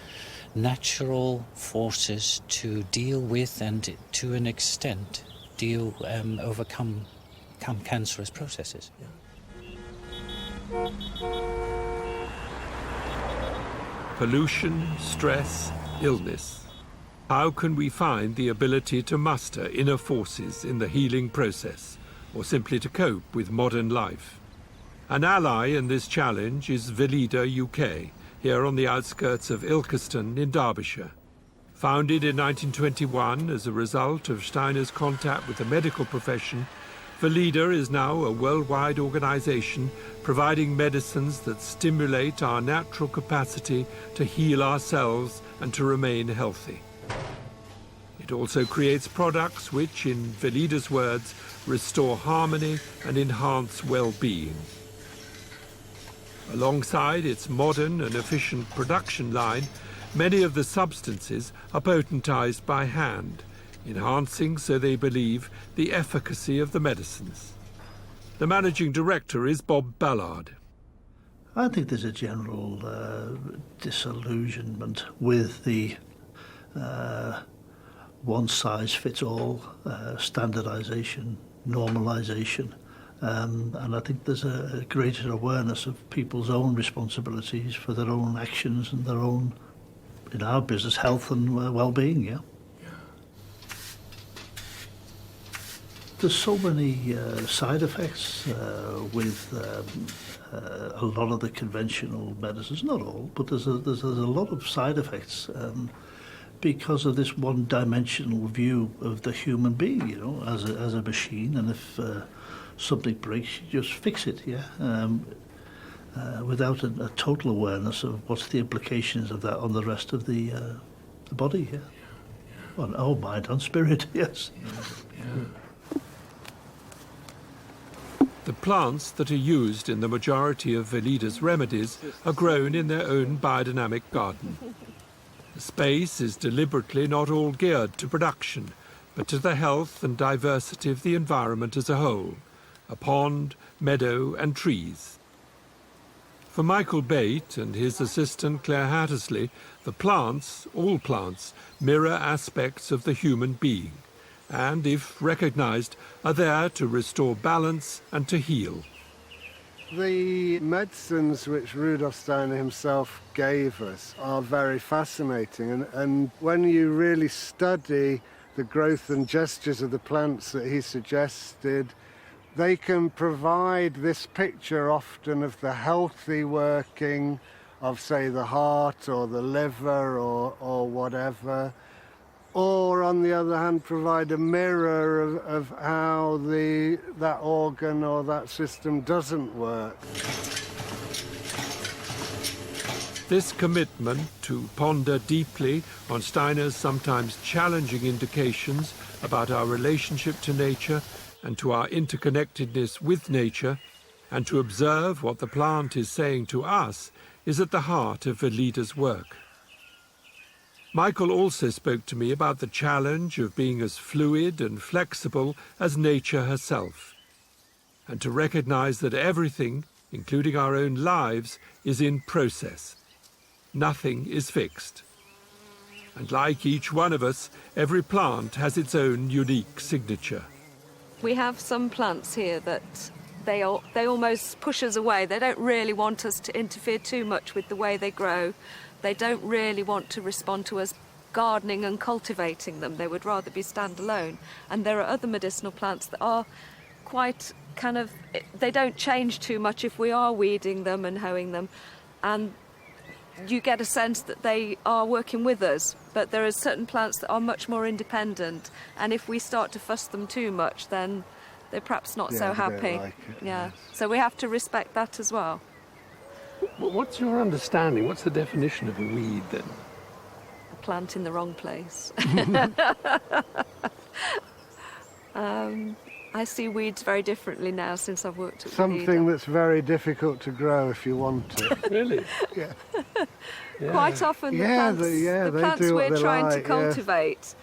natural forces to deal with and to an extent overcome cancerous processes. Pollution, stress, illness. How can we find the ability to muster inner forces in the healing process, or simply to cope with modern life? An ally in this challenge is Velida UK, here on the outskirts of Ilkeston in Derbyshire. Founded in 1921 as a result of Steiner's contact with the medical profession, Velida is now a worldwide organization providing medicines that stimulate our natural capacity to heal ourselves and to remain healthy. It also creates products which, in Velida's words, restore harmony and enhance well-being. Alongside its modern and efficient production line, many of the substances are potentized by hand, enhancing, so they believe, the efficacy of the medicines. The managing director is Bob Ballard. I think there's a general disillusionment with the one-size-fits-all standardization, normalization. And I think there's a greater awareness of people's own responsibilities for their own actions and their own, in our business, health and well-being, yeah. There's so many side effects with a lot of the conventional medicines, not all, but there's a lot of side effects because of this one-dimensional view of the human being, you know, as a machine, and if something breaks, you just fix it, yeah, without a total awareness of what's the implications of that on the rest of the body, yeah. On our mind and spirit, yes. Yeah. The plants that are used in the majority of Velida's remedies are grown in their own biodynamic garden. The space is deliberately not all geared to production, but to the health and diversity of the environment as a whole, a pond, meadow and trees. For Michael Bate and his assistant Claire Hattersley, the plants, all plants, mirror aspects of the human being, and, if recognized, are there to restore balance and to heal. The medicines which Rudolf Steiner himself gave us are very fascinating, and when you really study the growth and gestures of the plants that he suggested, they can provide this picture often of the healthy working of, say, the heart or the liver or whatever, or, on the other hand, provide a mirror of how that organ or that system doesn't work. This commitment to ponder deeply on Steiner's sometimes challenging indications about our relationship to nature and to our interconnectedness with nature, and to observe what the plant is saying to us, is at the heart of Velida's work. Michael also spoke to me about the challenge of being as fluid and flexible as nature herself, and to recognize that everything, including our own lives, is in process. Nothing is fixed. And like each one of us, every plant has its own unique signature. We have some plants here that they almost push us away. They don't really want us to interfere too much with the way they grow. They don't really want to respond to us gardening and cultivating them. They would rather be standalone. And there are other medicinal plants that are quite they don't change too much if we are weeding them and hoeing them. And you get a sense that they are working with us. But there are certain plants that are much more independent. And if we start to fuss them too much, then they're perhaps not so happy. Like it, yes. So we have to respect that as well. What's your understanding? What's the definition of a weed, then? A plant in the wrong place. I see weeds very differently now since I've worked at Something that's very difficult to grow if you want it. Really? Yeah. Quite often the plants we're trying to cultivate,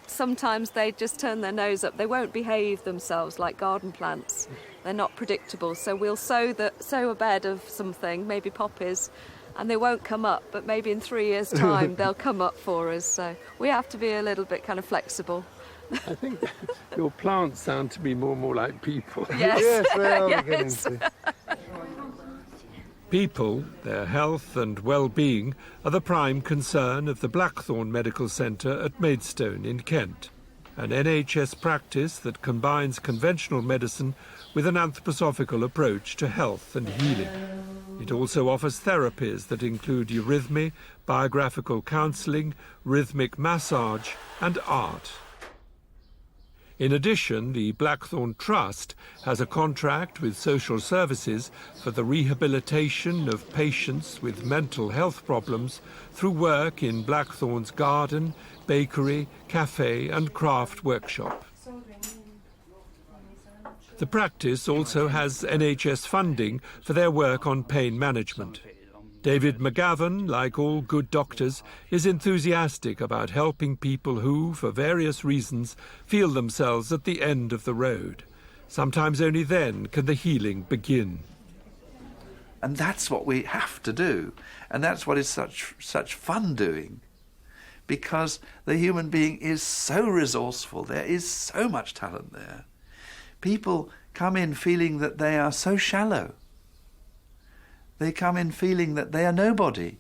sometimes they just turn their nose up. They won't behave themselves like garden plants. They're not predictable. So we'll sow a bed of something, maybe poppies, and they won't come up, but maybe in 3 years' time they'll come up for us. So we have to be a little bit kind of flexible. I think your plants sound to be more like people. Yes, yes they are yes. beginning to. People, their health and well-being are the prime concern of the Blackthorn Medical Centre at Maidstone in Kent, an NHS practice that combines conventional medicine with an anthroposophical approach to health and healing. It also offers therapies that include eurythmy, biographical counselling, rhythmic massage and art. In addition, the Blackthorn Trust has a contract with social services for the rehabilitation of patients with mental health problems through work in Blackthorn's garden, bakery, cafe and craft workshop. The practice also has NHS funding for their work on pain management. David McGavin, like all good doctors, is enthusiastic about helping people who, for various reasons, feel themselves at the end of the road. Sometimes only then can the healing begin. And that's what we have to do. And that's what is such fun doing. Because the human being is so resourceful. There is so much talent there. People come in feeling that they are so shallow. They come in feeling that they are nobody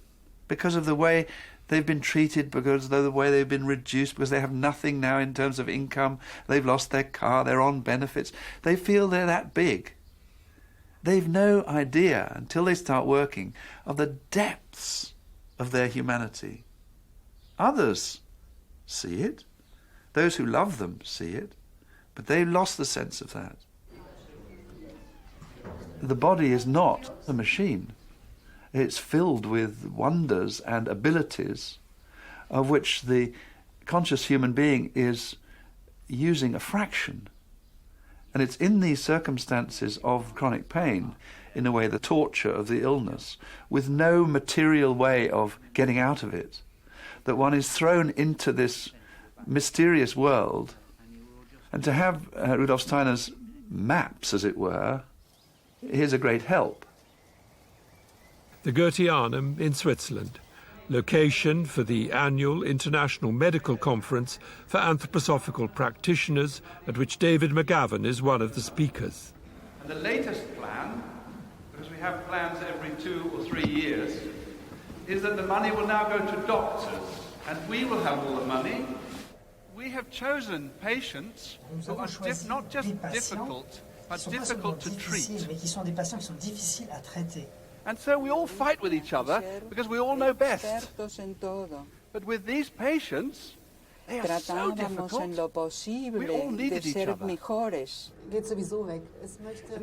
because of the way they've been treated, because of the way they've been reduced, because they have nothing now in terms of income. They've lost their car, they're on benefits. They feel they're that big. They've no idea, until they start working, of the depths of their humanity. Others see it. Those who love them see it. But they've lost the sense of that. The body is not a machine. It's filled with wonders and abilities of which the conscious human being is using a fraction. And it's in these circumstances of chronic pain, in a way the torture of the illness, with no material way of getting out of it, that one is thrown into this mysterious world. And to have Rudolf Steiner's maps, as it were, here's a great help. The Goetheanum in Switzerland, location for the annual International Medical Conference for Anthroposophical Practitioners, at which David McGavin is one of the speakers. And the latest plan, because we have plans every 2 or 3 years, is that the money will now go to doctors, and we will have all the money. We have chosen patients who are not just difficult, but difficult to treat. And so we all fight with each other because we all know best. But with these patients, they are so difficult. We all needed each other. And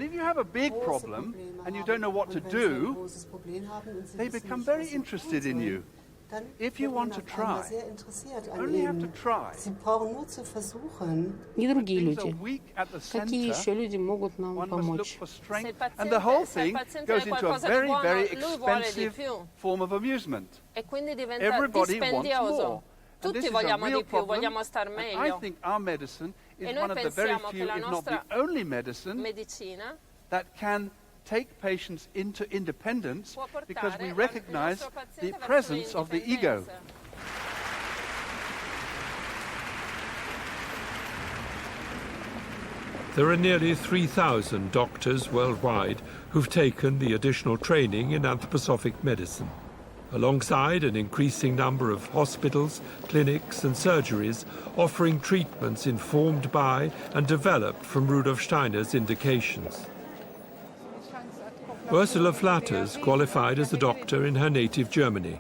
if you have a big problem and you don't know what to do, they become very interested in you. If you want to try, you only have to try. И другие Things are люди. weak at the Какие center. еще люди могут нам One must look помочь? for strength, and the whole thing goes into a very, very expensive form of amusement. E quindi diventa Everybody wants dispendioso. more. And this Tutti is a vogliamo real di più, problem. vogliamo star And I meglio. think our medicine is E noi one of the very pensiamo che few, la if not nostra the only medicine medicina that can take patients into independence può portare because we il recognize nostro the paziente verso presence of the ego. l'indipendenza. There are nearly 3,000 doctors worldwide who've taken the additional training in anthroposophic medicine. Alongside an increasing number of hospitals, clinics and surgeries offering treatments informed by and developed from Rudolf Steiner's indications. Ursula Flatters qualified as a doctor in her native Germany,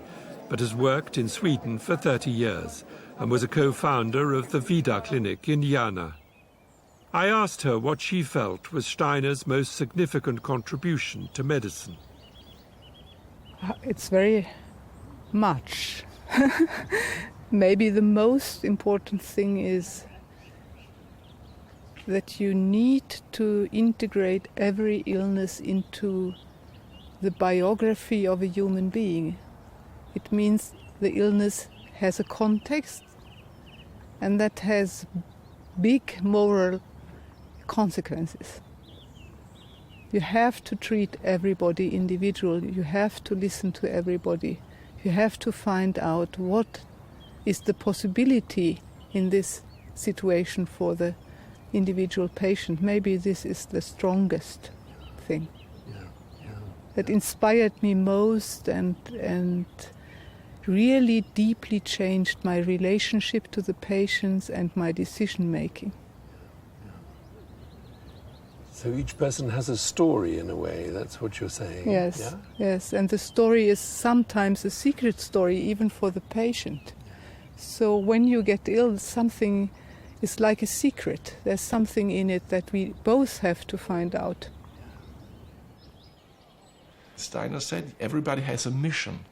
but has worked in Sweden for 30 years and was a co-founder of the Vida Clinic in Jana. I asked her what she felt was Steiner's most significant contribution to medicine. It's very much. Maybe the most important thing is that you need to integrate every illness into the biography of a human being. It means the illness has a context, and that has big moral consequences. You have to treat everybody individually. You have to listen to everybody. You have to find out what is the possibility in this situation for the individual patient. Maybe this is the strongest thing that inspired me most and really deeply changed my relationship to the patients and my decision making. So each person has a story in a way, that's what you're saying? Yes, yeah? yes, and the story is sometimes a secret story even for the patient. So when you get ill, something is like a secret. There's something in it that we both have to find out. Steiner said everybody has a mission,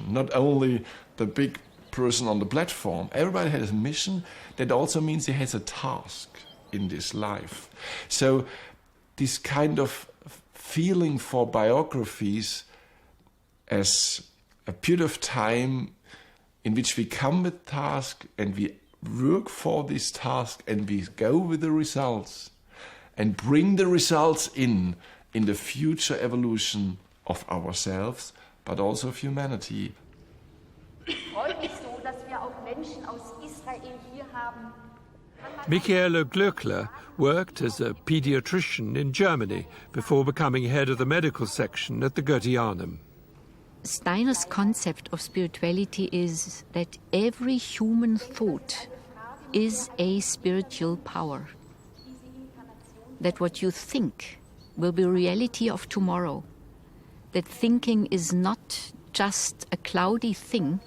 not only the big person on the platform. Everybody has a mission. That also means he has a task in this life. So this kind of feeling for biographies as a period of time in which we come with task and we work for this task and we go with the results and bring the results in the future evolution of ourselves, but also of humanity. Michaela Glöckler worked as a pediatrician in Germany before becoming head of the medical section at the Goetheanum. Steiner's concept of spirituality is that every human thought is a spiritual power. That what you think will be reality of tomorrow. That thinking is not just a cloudy thing.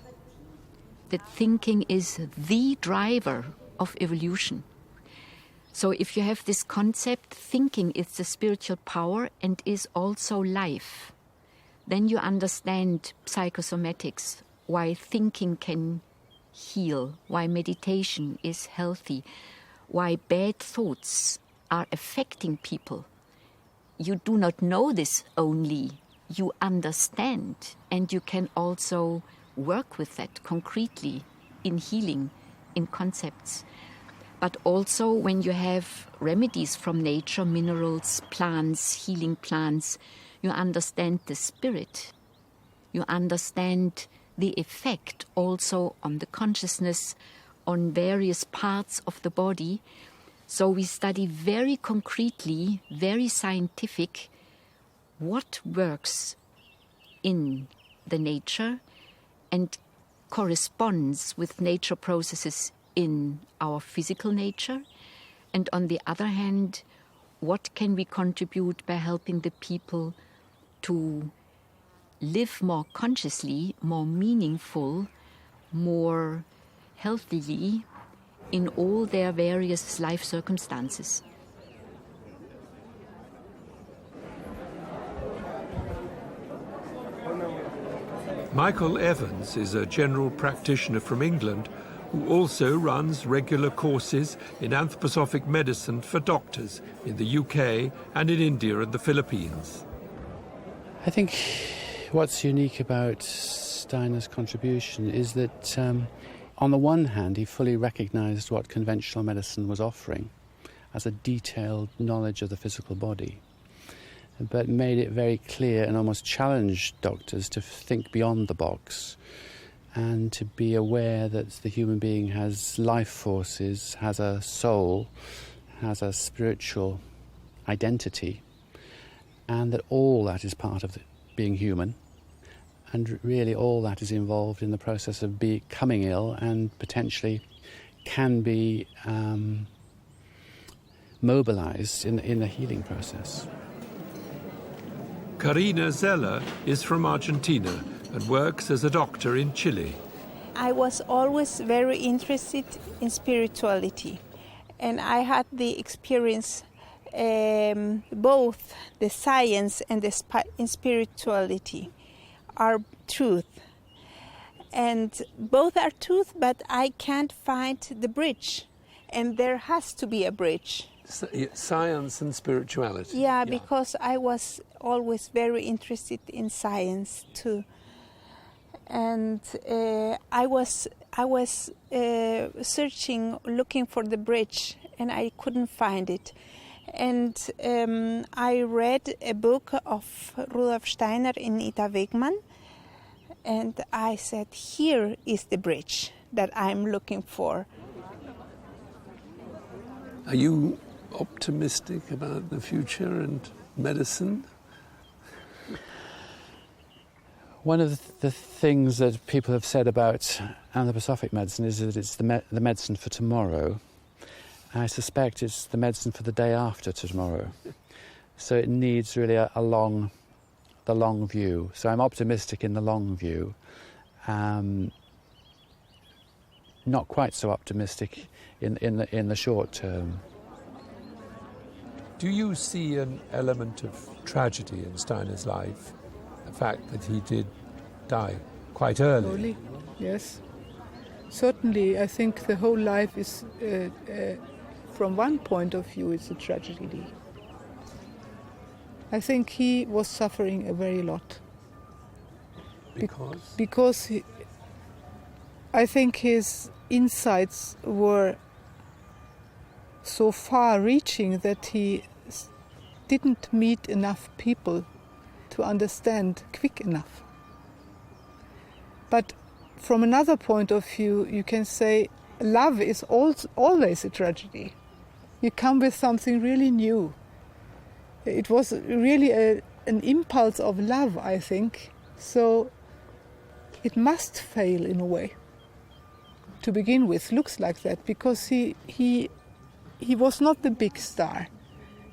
That thinking is the driver of evolution. So if you have this concept, thinking is the spiritual power and is also life, then you understand psychosomatics, why thinking can heal, why meditation is healthy, why bad thoughts are affecting people. You do not know this only, you understand, and you can also work with that concretely in healing, in concepts. But also when you have remedies from nature, minerals, plants, healing plants, you understand the spirit. You understand the effect also on the consciousness, on various parts of the body. So we study very concretely, very scientific, what works in the nature and corresponds with nature processes in our physical nature, and on the other hand, what can we contribute by helping the people to live more consciously, more meaningful, more healthily in all their various life circumstances. Michael Evans is a general practitioner from England who also runs regular courses in anthroposophic medicine for doctors in the UK and in India and the Philippines. I think what's unique about Steiner's contribution is that on the one hand he fully recognised what conventional medicine was offering as a detailed knowledge of the physical body, but made it very clear and almost challenged doctors to think beyond the box and to be aware that the human being has life forces, has a soul, has a spiritual identity, and that all that is part of being human, and really all that is involved in the process of becoming ill and potentially can be mobilized in the healing process. Karina Zeller is from Argentina and works as a doctor in Chile. I was always very interested in spirituality, and I had the experience both the science and the spirituality are truth. And both are truth, but I can't find the bridge, and there has to be a bridge. Science and spirituality. Yeah, because I was always very interested in science too, and I was searching, looking for the bridge, and I couldn't find it. And I read a book of Rudolf Steiner in Ita Wegmann, and I said, here is the bridge that I'm looking for. Are you optimistic about the future and medicine? One of the things that people have said about anthroposophic medicine is that it's the medicine for tomorrow. I suspect it's the medicine for the day after tomorrow. So it needs really the long view. So I'm optimistic in the long view. Not quite so optimistic in the short term. Do you see an element of tragedy in Steiner's life? The fact that he did die quite early? Yes. Certainly, I think the whole life is, from one point of view, it's a tragedy. I think he was suffering a very lot. Because? Because I think his insights were so far-reaching that he didn't meet enough people to understand quick enough. But from another point of view, you can say love is always a tragedy. You come with something really new. It was really an impulse of love, I think, so it must fail in a way. To begin with, looks like that, because he was not the big star.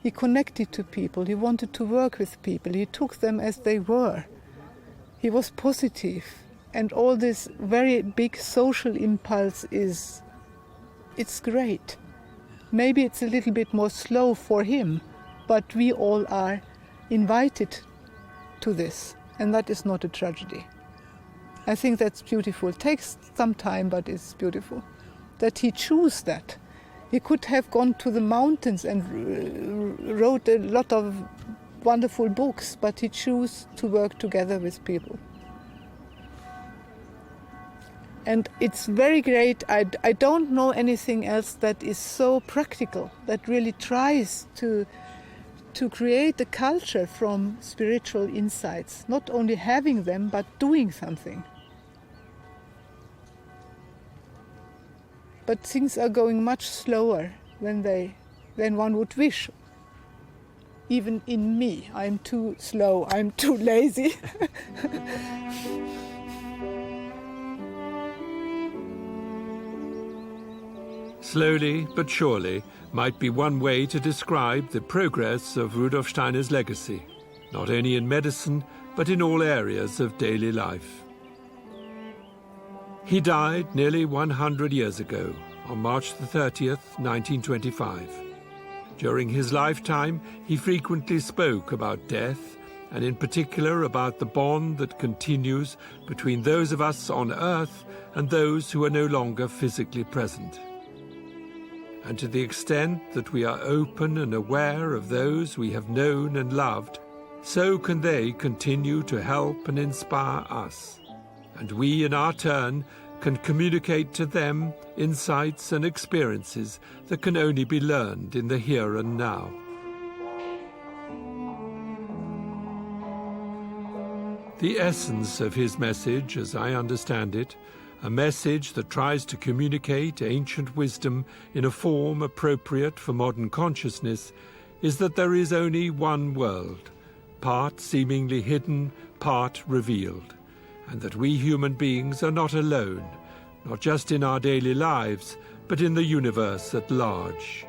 He connected to people, he wanted to work with people, he took them as they were. He was positive, and all this very big social impulse it's great. Maybe it's a little bit more slow for him, but we all are invited to this, and that is not a tragedy. I think that's beautiful. It takes some time, but it's beautiful that he chose that. He could have gone to the mountains and wrote a lot of wonderful books, but he chose to work together with people. And it's very great. I don't know anything else that is so practical, that really tries to create a culture from spiritual insights, not only having them, but doing something. But things are going much slower than one would wish. Even in me, I'm too slow, I'm too lazy. Slowly but surely might be one way to describe the progress of Rudolf Steiner's legacy, not only in medicine, but in all areas of daily life. He died nearly 100 years ago, on March the 30th, 1925. During his lifetime, he frequently spoke about death and in particular about the bond that continues between those of us on Earth and those who are no longer physically present. And to the extent that we are open and aware of those we have known and loved, so can they continue to help and inspire us. And we, in our turn, can communicate to them insights and experiences that can only be learned in the here and now. The essence of his message, as I understand it, a message that tries to communicate ancient wisdom in a form appropriate for modern consciousness, is that there is only one world, part seemingly hidden, part revealed, and that we human beings are not alone, not just in our daily lives, but in the universe at large.